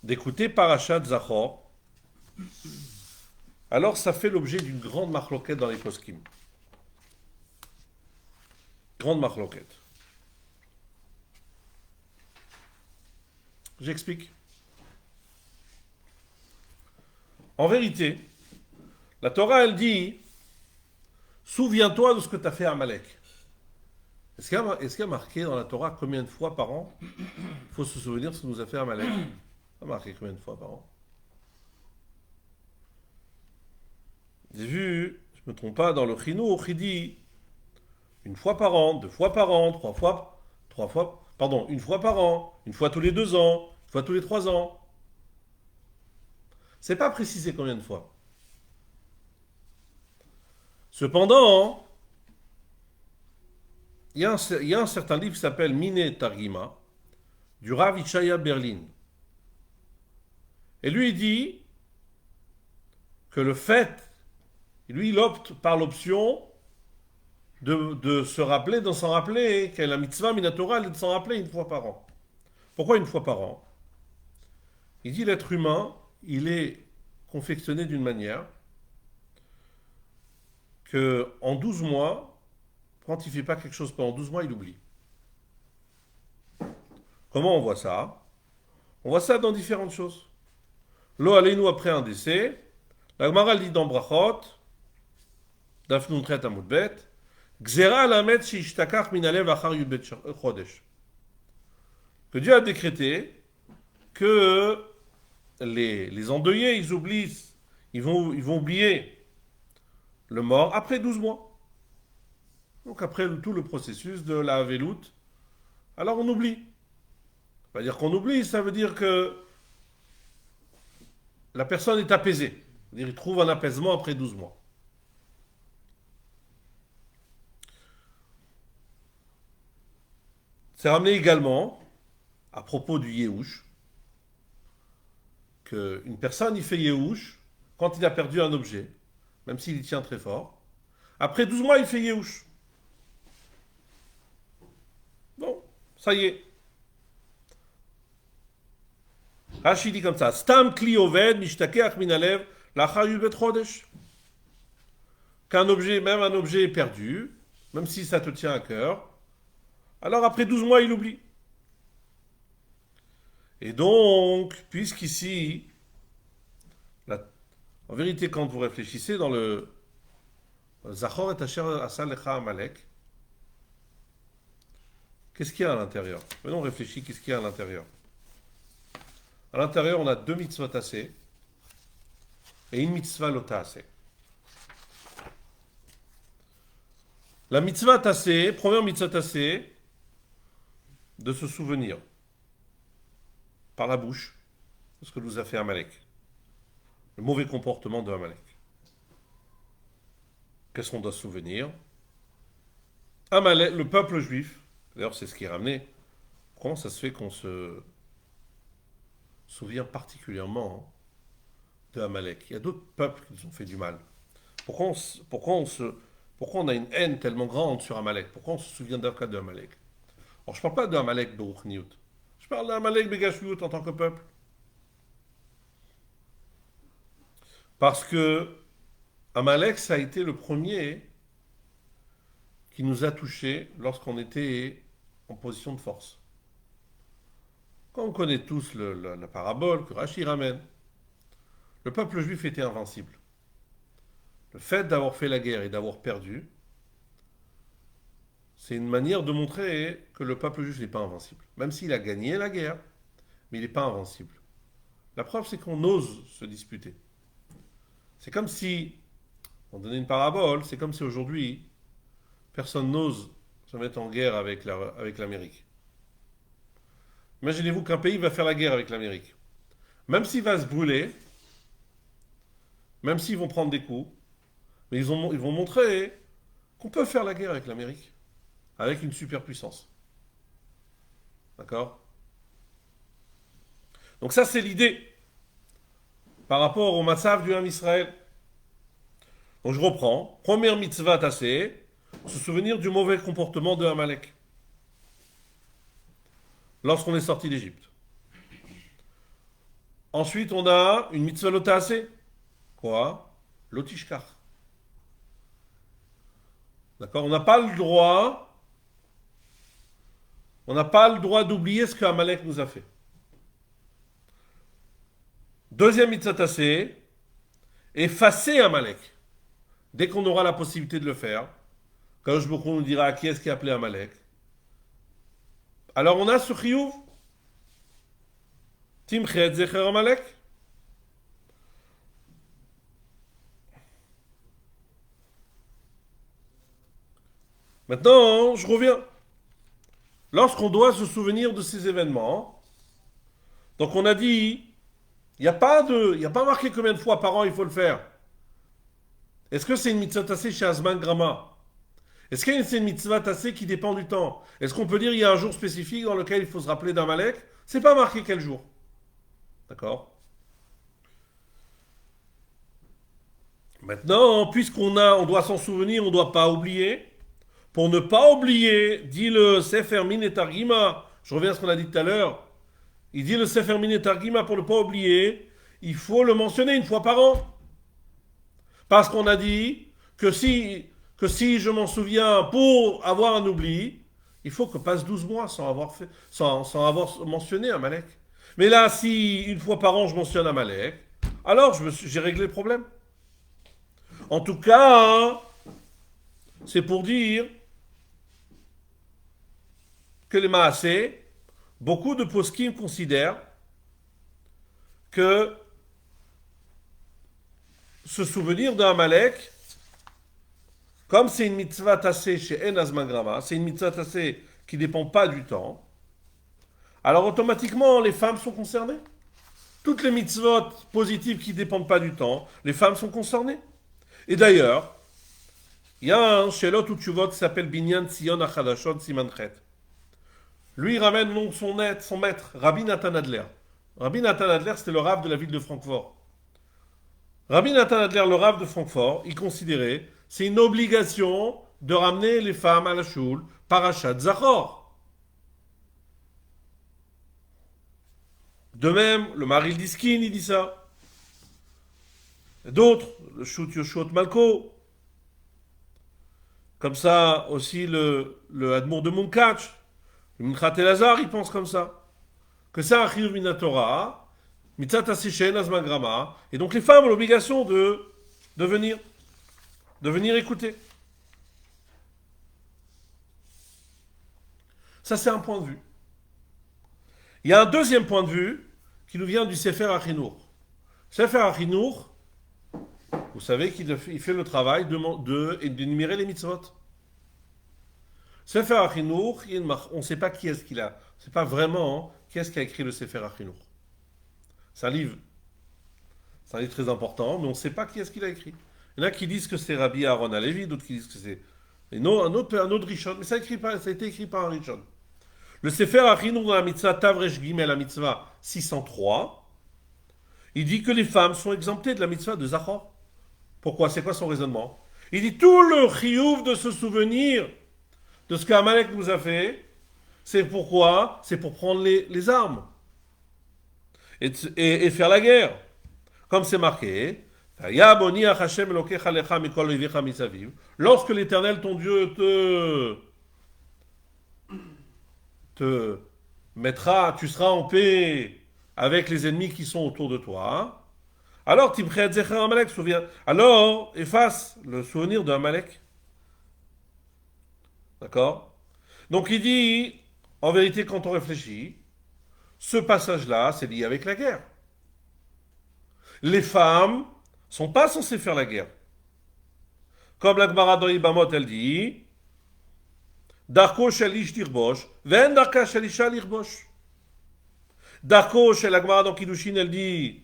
d'écouter Parashat Zachor. Alors, ça fait l'objet d'une grande marloquette dans les poskim. Grande marloquette. J'explique. En vérité, la Torah, elle dit, souviens-toi de ce que tu as fait à Amalek. Est-ce qu'il y a marqué dans la Torah combien de fois par an il faut se souvenir de ce que nous a fait Amalek? Ça a marqué combien de fois par an? J'ai vu, je ne me trompe pas, dans le Chinour, il dit une fois par an, 2 fois par an, 3 fois, pardon, 1 fois par an, 1 fois tous les 2 ans, 1 fois tous les 3 ans. C'est pas précisé combien de fois. Cependant, il y a un certain livre qui s'appelle Mine Targima, du Rav Ishaya Berlin. Et lui, il dit que le fait, lui, il opte par l'option de se rappeler, de s'en rappeler, qu'elle a la mitzvah minatorale de s'en rappeler 1 fois par an. Pourquoi 1 fois par an? Il dit l'être humain, il est confectionné d'une manière que en 12 mois, quand il ne fait pas quelque chose pendant 12 mois, il oublie. Comment on voit ça? On voit ça dans différentes choses. Lo aleinu après un décès, la Gemara dit dans Brachot, Daf Nun Chet Amud Bet, Gzera lamet shishtakach min alev achar yud bet chodesh. Que Dieu a décrété que les endeuillés, ils vont oublier le mort après 12 mois. Donc après tout le processus de la veloute, alors on oublie. Ça veut dire qu'on oublie, ça veut dire que la personne est apaisée. C'est-à-dire qu'il trouve un apaisement après 12 mois. C'est ramené également, à propos du Yehush, qu'une personne, il fait Yehush quand il a perdu un objet, même s'il y tient très fort. Après 12 mois, il fait Yehush. Bon, ça y est. Rashi dit comme ça, Stam kli oved mishtakeach min alev lachar yud bet chodesh. Qu'un objet, même un objet est perdu, même si ça te tient à cœur, alors après 12 mois, il oublie. Et donc, puisqu'ici, en vérité, quand vous réfléchissez dans le Zachor et Asher Asa Lecha Amalek, qu'est-ce qu'il y a à l'intérieur? Maintenant, on réfléchit, qu'est-ce qu'il y a à l'intérieur? À l'intérieur, on a 2 mitzvot tassés et une mitzvah lotassé. La mitzvah tassée, première mitzvah tassée, de se souvenir par la bouche de ce que nous a fait Amalek. Le mauvais comportement de Amalek. Qu'est-ce qu'on doit se souvenir? Amalek, le peuple juif, d'ailleurs c'est ce qui est ramené, comment ça se fait qu'on se souvient particulièrement de Amalek? Il y a d'autres peuples qui nous ont fait du mal. Pourquoi on a une haine tellement grande sur Amalek? Pourquoi on se souvient d'un cas de Amalek? Alors je ne parle pas de Amalek Beruchniut. Je parle d'Amalek Begashviut en tant que peuple. Parce que Amalek, ça a été le premier qui nous a touchés lorsqu'on était en position de force. Quand on connaît tous la parabole que Rashi ramène, le peuple juif était invincible. Le fait d'avoir fait la guerre et d'avoir perdu, c'est une manière de montrer que le peuple juif n'est pas invincible. Même s'il a gagné la guerre, mais il n'est pas invincible. La preuve, c'est qu'on ose se disputer. C'est comme si, on donnait une parabole, c'est comme si aujourd'hui, personne n'ose se mettre en guerre avec l'Amérique. Imaginez-vous qu'un pays va faire la guerre avec l'Amérique. Même s'il va se brûler, même s'ils vont prendre des coups, mais ils vont montrer qu'on peut faire la guerre avec l'Amérique, avec une superpuissance. D'accord? Donc ça, c'est l'idée par rapport au Matzav du Ham Israël. Donc je reprends. Première mitzvah tassée, se souvenir du mauvais comportement de Amalek lorsqu'on est sorti d'Égypte. Ensuite, on a une mitzvah lotassée. Quoi? Lotishkar. D'accord? On n'a pas le droit. On n'a pas le droit d'oublier ce qu'Amalek nous a fait. Deuxième mitzvah tassée, effacer Amalek. Dès qu'on aura la possibilité de le faire, quand je nous dira qui est-ce qui a appelé Amalek. Alors on a ce chiyuv. Timchet zecher Amalek. Maintenant, je reviens. Lorsqu'on doit se souvenir de ces événements, donc on a dit, il n'y a pas marqué combien de fois par an il faut le faire. Est-ce que c'est une mitzvah tassée chez Azman Grama? Est-ce que c'est une mitzvah tassée qui dépend du temps? Est-ce qu'on peut dire qu'il y a un jour spécifique dans lequel il faut se rappeler d'Amalek? C'est pas marqué quel jour. D'accord? Maintenant, on doit s'en souvenir, on ne doit pas oublier. Pour ne pas oublier, dit le Sefer Min et Targima, je reviens à ce qu'on a dit tout à l'heure, il dit le Sefer Min et Targima, pour ne pas oublier, il faut le mentionner une fois par an. Parce qu'on a dit que si je m'en souviens pour avoir un oubli, il faut que passe 12 mois sans avoir mentionné Amalek. Mais là, si une fois par an je mentionne Amalek, alors j'ai réglé le problème. En tout cas, c'est pour dire que les Maasé, beaucoup de poskim considèrent que se souvenir d'Amalek, comme c'est une mitzvah tassée chez En Azman Grama, c'est une mitzvah tassée qui ne dépend pas du temps, alors automatiquement les femmes sont concernées. Toutes les mitzvot positives qui ne dépendent pas du temps, les femmes sont concernées. Et d'ailleurs, il y a un Shelot ou Tshuvot qui s'appelle Binyan Tzion Achadashot Simanchet. Lui, il ramène son maître, Rabbi Nathan Adler. Rabbi Nathan Adler, c'était le rav de la ville de Francfort. Rabbi Nathan Adler, le rav de Francfort, il considérait c'est une obligation de ramener les femmes à la choule, parachat Zachor. De même, le Maril Diskin, il dit ça. D'autres, le Shut Yoshot Malko. Comme ça, aussi le Admour de Munkach, le Minchat Elazar, il pense comme ça. Que c'est un Chiyuv Minatora, Mitzat Asishen Azman Grama, et donc les femmes ont l'obligation de venir écouter. Ça, c'est un point de vue. Il y a un deuxième point de vue qui nous vient du Sefer Achinour. Sefer Achinour, vous savez qu'il fait le travail d'énumérer les mitzvot. Sefer Achinour, on ne sait pas qui est-ce qu'il a. On ne sait pas vraiment qui est-ce qui a écrit le Sefer Achinour. C'est un livre très important, mais on ne sait pas qui est-ce qu'il a écrit. Il y en a qui disent que c'est Rabbi Aaron Halevi, d'autres qui disent que c'est un autre Rishon, mais ça a été écrit par un Rishon. Le Sefer Achinour dans la mitzvah Tavresh Gimel, la mitzvah 603, il dit que les femmes sont exemptées de la mitzvah de Zachor. Pourquoi? C'est quoi son raisonnement? Il dit tout le chiyuv de se souvenir de ce qu'Amalek nous a fait, c'est pourquoi? C'est pour prendre les armes et faire la guerre. Comme c'est marqué, lorsque l'Éternel, ton Dieu, te mettra, tu seras en paix avec les ennemis qui sont autour de toi. Alors, alors efface le souvenir d'Amalek. D'accord? Donc il dit, en vérité, quand on réfléchit, ce passage-là, c'est lié avec la guerre. Les femmes sont pas censées faire la guerre. Comme la Gemara dans Ibamot, elle dit, Darko shalish lirbosh, ven darka shalisha lirbosh. Darko shel la Gemara dans Kiddushin, elle dit,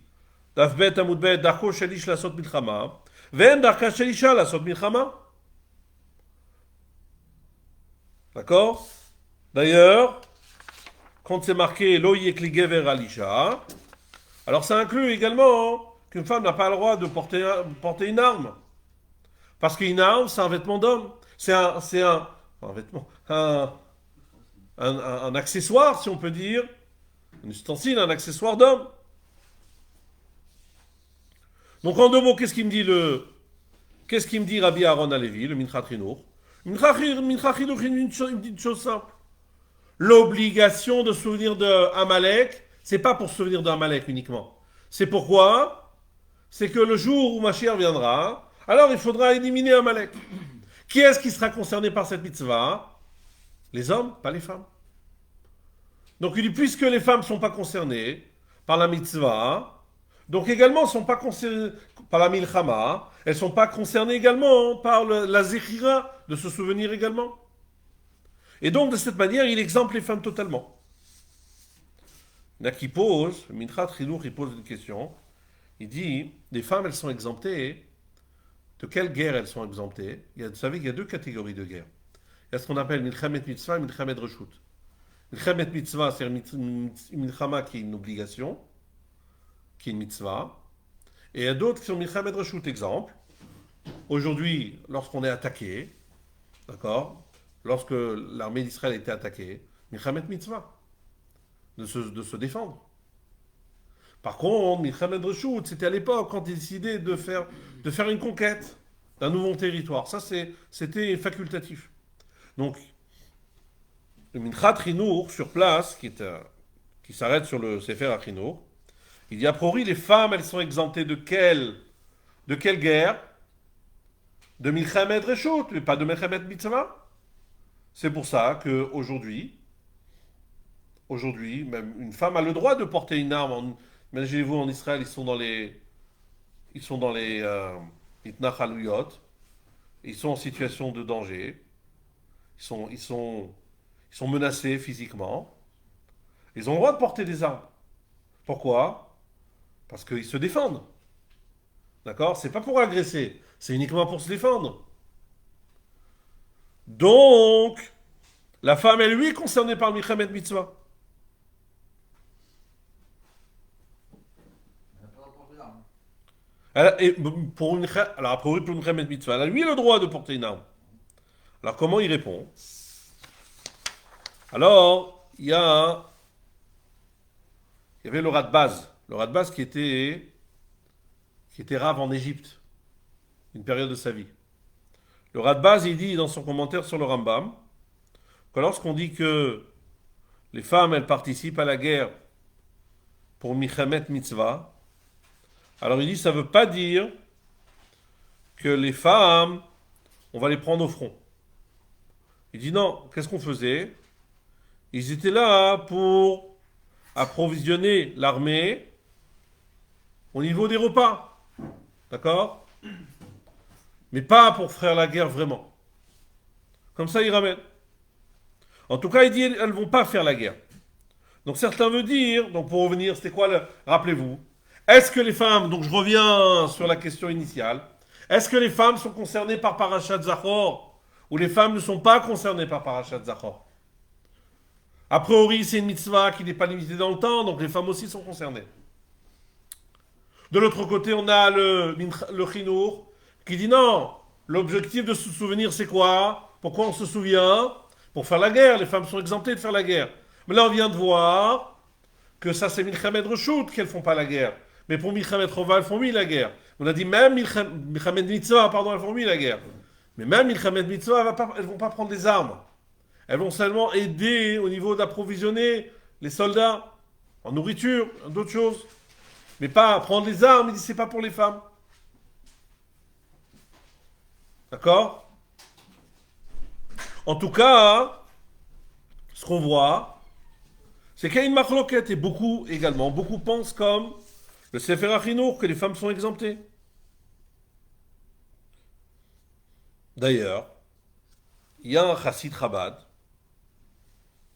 Dafbet amudbet, Darko shalish lasot milchama, ven darka shalisha lasot milchama. D'accord? D'ailleurs, quand c'est marqué Lo yekli gever alisha, alors ça inclut également qu'une femme n'a pas le droit de porter une arme. Parce qu'une arme, c'est un vêtement d'homme. Un vêtement, un accessoire, si on peut dire, un ustensile, un accessoire d'homme. Donc en deux mots, qu'est-ce qu'il me dit Rabbi Aaron Alevi, le Minchat Chinour? Minchat Chinour, il dit une chose simple. L'obligation de se souvenir de Amalek, c'est pas pour se souvenir d'Amalek uniquement. C'est pourquoi? C'est que le jour où Mashiach viendra, alors il faudra éliminer Amalek. Qui est-ce qui sera concerné par cette mitzvah? Les hommes, pas les femmes. Donc il dit, puisque les femmes ne sont pas concernées par la mitzvah, donc également ne sont pas concernées par la milchama, elles ne sont pas concernées également par la zechira, de se souvenir également. Et donc de cette manière, il exempte les femmes totalement. Il y en a qui pose, le Minchat Chinour, il pose une question. Il dit, les femmes, elles sont exemptées. De quelle guerre elles sont exemptées? Vous savez qu'il y a deux catégories de guerre. Il y a ce qu'on appelle Milchamet Mitzvah et Milchamet Reshut. Milchamet Mitzvah, c'est une Milchama qui est une obligation, qui est une mitzvah. Et il y a d'autres qui sont Milchamet Reshut. Exemple, aujourd'hui, lorsqu'on est attaqué, d'accord, lorsque l'armée d'Israël était attaquée, Milchamet Mitzvah, de se défendre. Par contre, Milchamet Reshut, c'était à l'époque quand ils décidaient de faire une conquête d'un nouveau territoire. Ça, c'était facultatif. Donc, le Minchat Chinour, sur place, qui s'arrête sur le Sefer HaChinour, il dit a priori, les femmes, elles sont exemptées de quelle guerre? De Milchamet Reshut, mais pas de Milchamet Mitzvah. C'est pour ça qu'aujourd'hui, même une femme a le droit de porter une arme. Imaginez-vous, en Israël, ils sont dans les Itnachaluyot, ils sont en situation de danger, ils sont menacés physiquement, ils ont le droit de porter des armes. Pourquoi? Parce qu'ils se défendent. D'accord? C'est pas pour agresser, c'est uniquement pour se défendre. Donc, la femme, elle, lui, est concernée par le Milchamet Mitzvah. Alors, a priori, pour une Milchamet Mitzvah, elle a lui le droit de porter une arme. Alors, comment il répond? Alors, il y avait le Radbaz. Le Radbaz qui était rave en Égypte, une période de sa vie. Le Radbaz, il dit dans son commentaire sur le Rambam que lorsqu'on dit que les femmes, elles participent à la guerre pour Milchamet Mitzvah, alors il dit ça ne veut pas dire que les femmes, on va les prendre au front. Il dit non, qu'est-ce qu'on faisait? Ils étaient là pour approvisionner l'armée au niveau des repas. D'accord? Mais pas pour faire la guerre vraiment. Comme ça, il ramène. En tout cas, il dit elles ne vont pas faire la guerre. Donc certains veulent dire, donc pour revenir, c'était quoi rappelez-vous, est-ce que les femmes, donc je reviens sur la question initiale, est-ce que les femmes sont concernées par Parashat Zachor ou les femmes ne sont pas concernées par Parashat Zachor? A priori, c'est une mitzvah qui n'est pas limitée dans le temps, donc les femmes aussi sont concernées. De l'autre côté, on a le Chinour qui dit non, l'objectif de se souvenir, c'est quoi? Pourquoi on se souvient? Pour faire la guerre, les femmes sont exemptées de faire la guerre. Mais là, on vient de voir que ça, c'est Milchamet Reshut qu'elles font pas la guerre. Mais pour Milchamet Rova, elles font oui la guerre. On a dit même Milchamet Mitzvah, pardon, elles font oui la guerre. Mais même Milchamet Mitzvah, elles vont pas prendre des armes. Elles vont seulement aider au niveau d'approvisionner les soldats en nourriture, en d'autres choses. Mais pas prendre les armes, il dit c'est pas pour les femmes. D'accord? En tout cas, ce qu'on voit, c'est qu'il y a une marloquette et beaucoup pensent comme le Sefer HaChinour que les femmes sont exemptées. D'ailleurs, il y a un chassid Chabad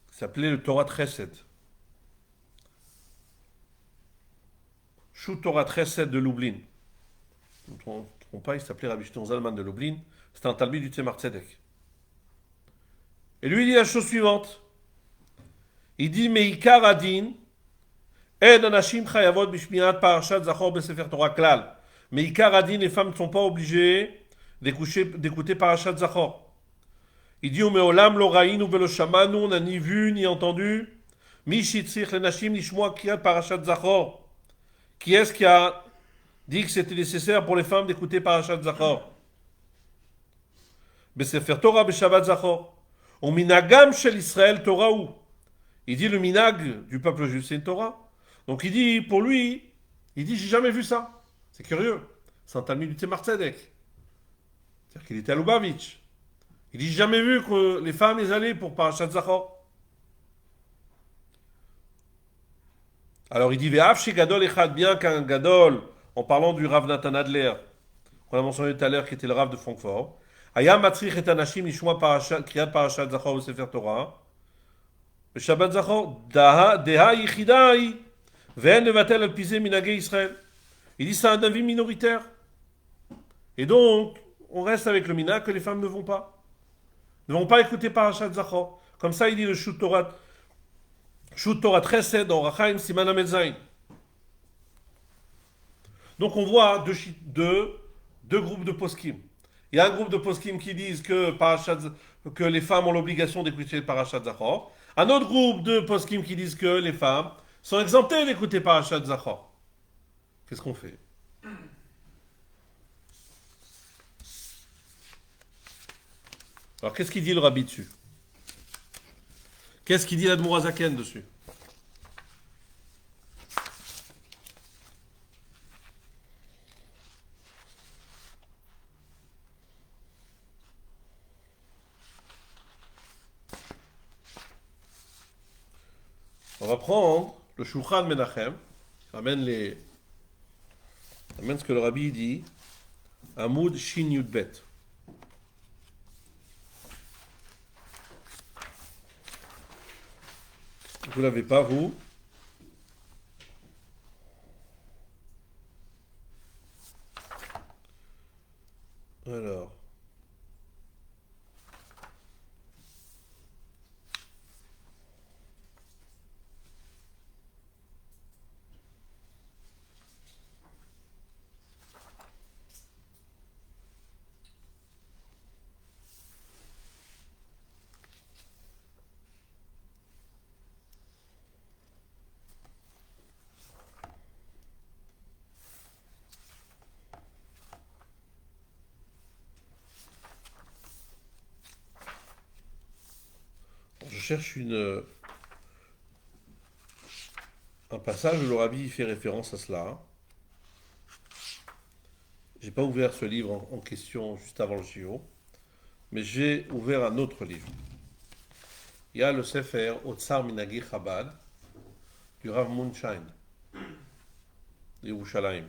qui s'appelait le Torah Chesed. Chou Torah Chesed de Lublin. Je ne me trompe pas, il s'appelait Rabbi Shimon Zalman de Lublin. C'était un talmid du Tzemar Tzedek. Et lui, il dit la chose suivante. Il dit, Meikar Adin, Ed Anashim Chayavot Bishmiat Parashat Zachor Besefer Torah Klal. Meikar Adin, les femmes ne sont pas obligées d'écouter Parashat Zachor. Il dit, Meolam lo raïnu velo shamanu, on n'a ni vu ni entendu. Mi shitzich lenashim lishmoa kriyat Parashat Zachor. Qui est-ce qui a dit que c'était nécessaire pour les femmes d'écouter Parashat Zachor? Besefer Torah beshabbat Zachor. Au minagam shel Israël Torah ou. Il dit le minag du peuple juif, c'est une Torah. Donc il dit, pour lui, il dit, j'ai jamais vu ça. C'est curieux. C'est un Talmud du Tzemar Tzedek. C'est-à-dire qu'il était à Lubavitch. Il dit, j'ai jamais vu que les femmes les allaient pour Parashat Zachor. Alors il dit, Ve'af chez Gadol Echad, bien qu'un Gadol, en parlant du Rav Nathan Adler, qu'on a mentionné tout à l'heure, qui était le Rav de Francfort, Ayam Matzrich et Anashim Lishmoa Kriyat Parashat Zachor au Sefer Torah, le Shabbat Zachor, Deha Yichidai, Ve'en Nevatel al Pizé Minagé Israël. Il dit, c'est un avis minoritaire. Et donc, on reste avec le minag que les femmes ne vont pas. Ne vont pas écouter Parashat Zachor. Comme ça, il dit le Shut Torah 13 dans Rachaim Siman Amud Zayin. Donc on voit deux groupes de poskim. Il y a un groupe de poskim qui disent que les femmes ont l'obligation d'écouter Parashat Zachor. Un autre groupe de poskim qui disent que les femmes sont exemptées d'écouter Parashat Zachor. Qu'est-ce qu'on fait? Alors qu'est-ce qu'il dit le Rabbi dessus? Qu'est-ce qu'il dit l'Admour Hazaken dessus? On va prendre le Shulchan Menachem, ramène ce que le Rabbi dit, Amoud Shin Yud Bet. Vous ne l'avez pas, vous? Alors. Je cherche un passage où le Rabbi fait référence à cela. J'ai pas ouvert ce livre en question juste avant le JO, mais j'ai ouvert un autre livre. Il y a le Sefer Otsar Minagi Chabad du Rav Munshine de Yerushalayim.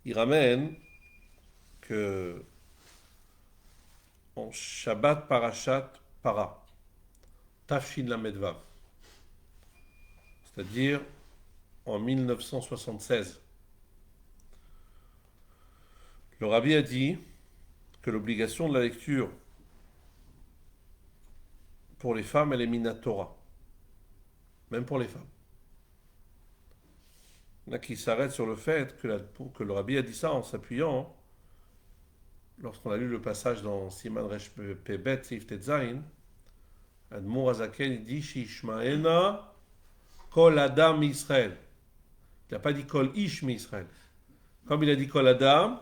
Il ramène que en Shabbat Parashat Para, Tafshin Lamed Vav, c'est-à-dire en 1976, le Rabbi a dit que l'obligation de la lecture pour les femmes, elle est Minat Torah, même pour les femmes. Il y en a qui s'arrêtent sur le fait que le Rabbi a dit ça en s'appuyant, lorsqu'on a lu le passage dans Siman Resh Pebet Seif Tetzain, Admour Hazaken il dit Shishmaena Kol Adam Israël. Il n'a pas dit Kol Ish Israël. Comme il a dit Kol Adam,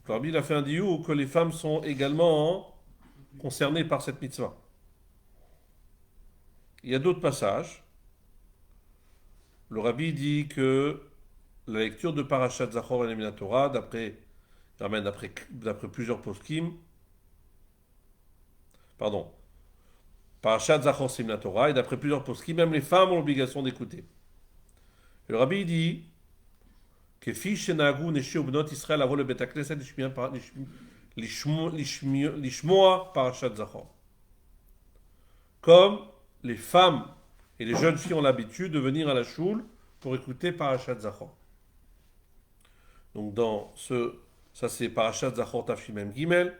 le Rabbi a fait un diou que les femmes sont également concernées par cette mitzvah. Il y a d'autres passages. Le Rabbi dit que la lecture de Parashat Zachor et Minat Torah, d'après plusieurs poskim, Parashat Zachor c'est Minat Torah, et d'après plusieurs poskim, même les femmes ont l'obligation d'écouter. Et le Rabbi dit que Israël avant le Bet HaKnesset lishmoa Parashat Zachor. Comme les femmes et les jeunes filles ont l'habitude de venir à la choule pour écouter Parashat Zachor. Donc ça c'est Parashat Zachor Tafshin Mem Gimel.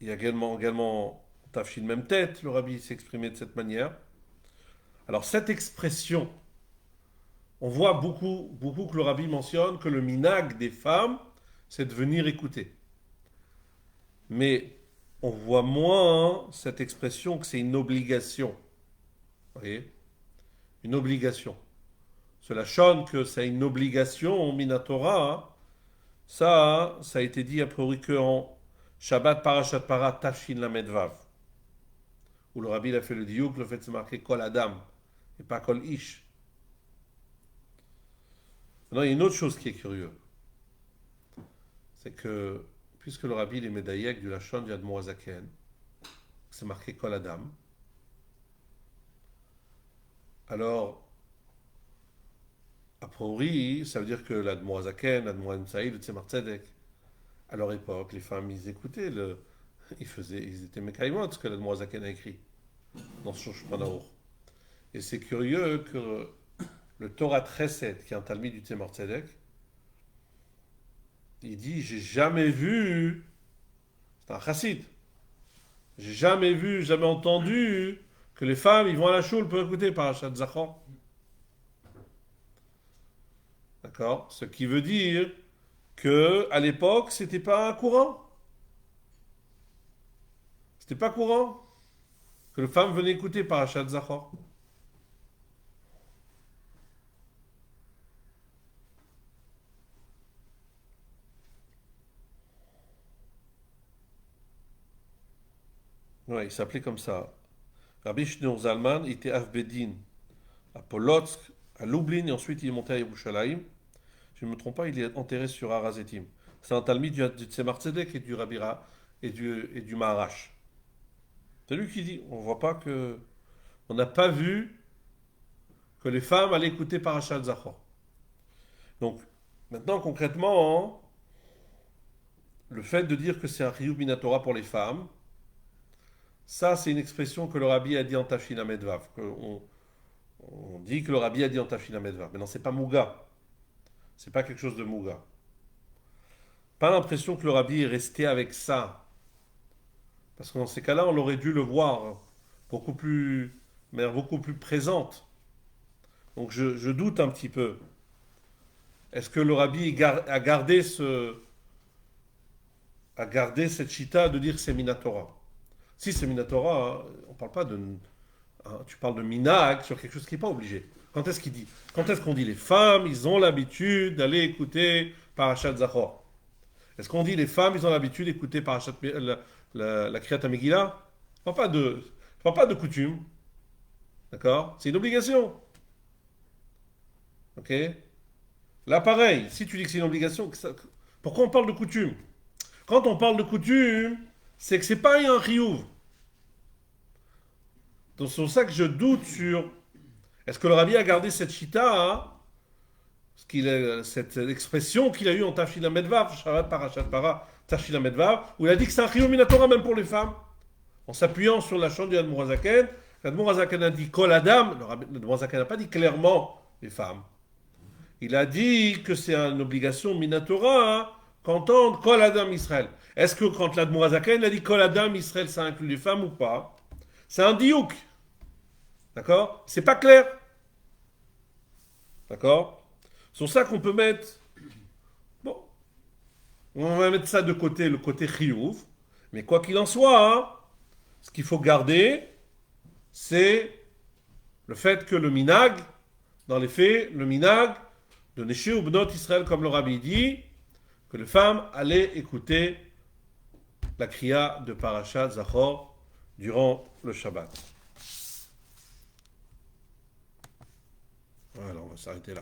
Il y a également Tafshin Mem Tet, le Rabbi s'est exprimé de cette manière. Alors cette expression, on voit beaucoup que le Rabbi mentionne que le minag des femmes, c'est de venir écouter. Mais on voit moins cette expression que c'est une obligation. Vous voyez? Une obligation. Cela chante que c'est une obligation, Minatora, hein. Ça a été dit a priori que en Shabbat Parashat Para Tafshin Lamed Vav, où le rabbi a fait le diouk, le fait de se marquer Kol Adam et pas Kol Ish. Maintenant, il y a une autre chose qui est curieuse, c'est que puisque le rabbi est médaillek du Lachon du Admor Hazaken, c'est marqué Kol Adam, alors a priori, ça veut dire que l'Admor Hazaken, l'Admor Emsaï, le Tzemar Tzedek, à leur époque, les femmes, ils écoutaient, ils étaient mécaïmot, ce que l'Admor Hazaken a écrit dans son Shulchan Aruch. Et c'est curieux que le Torah Chesed, qui est un Talmud du Tzemar Tzedek, il dit, j'ai jamais vu, c'est un chassid, j'ai jamais vu, jamais entendu que les femmes, ils vont à la choule pour écouter Parashat Zachor. D'accord? Ce qui veut dire que à l'époque, c'était pas courant. C'était pas courant que les femmes venaient écouter Parashat Zachor. Ouais, il s'appelait comme ça. Rabbi Shneur Zalman, il était Avbedin à Polotsk, à Lublin, et ensuite il est monté à Yerushalayim. Si je ne me trompe pas, il est enterré sur Harazetim. C'est un Talmud du Tzemar Tzedek et du Rabira et du Maharash. C'est lui qui dit, on voit pas que, on n'a pas vu que les femmes allaient écouter Parashat Zachor. Donc, maintenant concrètement, le fait de dire que c'est un Chiyuv Minatora pour les femmes, ça c'est une expression que le Rabbi a dit en Tafshin Lamed Vav. On dit que le Rabbi a dit en Tafshin Lamed Vav. Mais non, c'est pas Mouga. C'est pas quelque chose de Mouga. Pas l'impression que le Rabbi est resté avec ça. Parce que dans ces cas-là, on aurait dû le voir beaucoup plus, de manière beaucoup plus présente. Donc je doute un petit peu. Est-ce que le Rabbi a gardé cette chita de dire que c'est Minatora? Si c'est Minatora, on parle pas de, tu parles de Minag sur quelque chose qui n'est pas obligé. Quand est-ce qu'il dit? Quand est-ce qu'on dit les femmes, ils ont l'habitude d'aller écouter Parashat Zachor? Est-ce qu'on dit les femmes, ils ont l'habitude d'écouter Parashat la Kriyat Megillah? Je ne parle pas de coutume. D'accord? C'est une obligation. Ok? Là, pareil, si tu dis que c'est une obligation, pourquoi on parle de coutume? Quand on parle de coutume, c'est que c'est pas un chiyuv. Donc c'est pour ça que je doute sur est-ce que le Rabbi a gardé cette chita, cette expression qu'il a eue en Tafshin Lamed Vav, Shabbat Parashat Para, Tafshin Lamed Vav, où il a dit que c'est un chiyuv minatora même pour les femmes, en s'appuyant sur la chante du Admor Hazaken. L'Admor Hazaken a dit Kol Adam, l'Admor Hazaken n'a pas dit clairement les femmes. Il a dit que c'est une obligation minatora qu'entendre Kol Adam Israël. Est-ce que quand l'Admor Hazaken a dit Kol Adam Israël, ça inclut les femmes ou pas? C'est un diouk. D'accord? C'est pas clair. D'accord? C'est pour ça qu'on peut mettre. Bon. On va mettre ça de côté, le côté chiyuv. Mais quoi qu'il en soit, ce qu'il faut garder, c'est le fait que le minag, dans les faits, le minag de Neshé ou Bnot Israël, comme le Rabbi dit, que les femmes allaient écouter la kriya de Parashat Zachor durant le Shabbat. Voilà, on va s'arrêter là.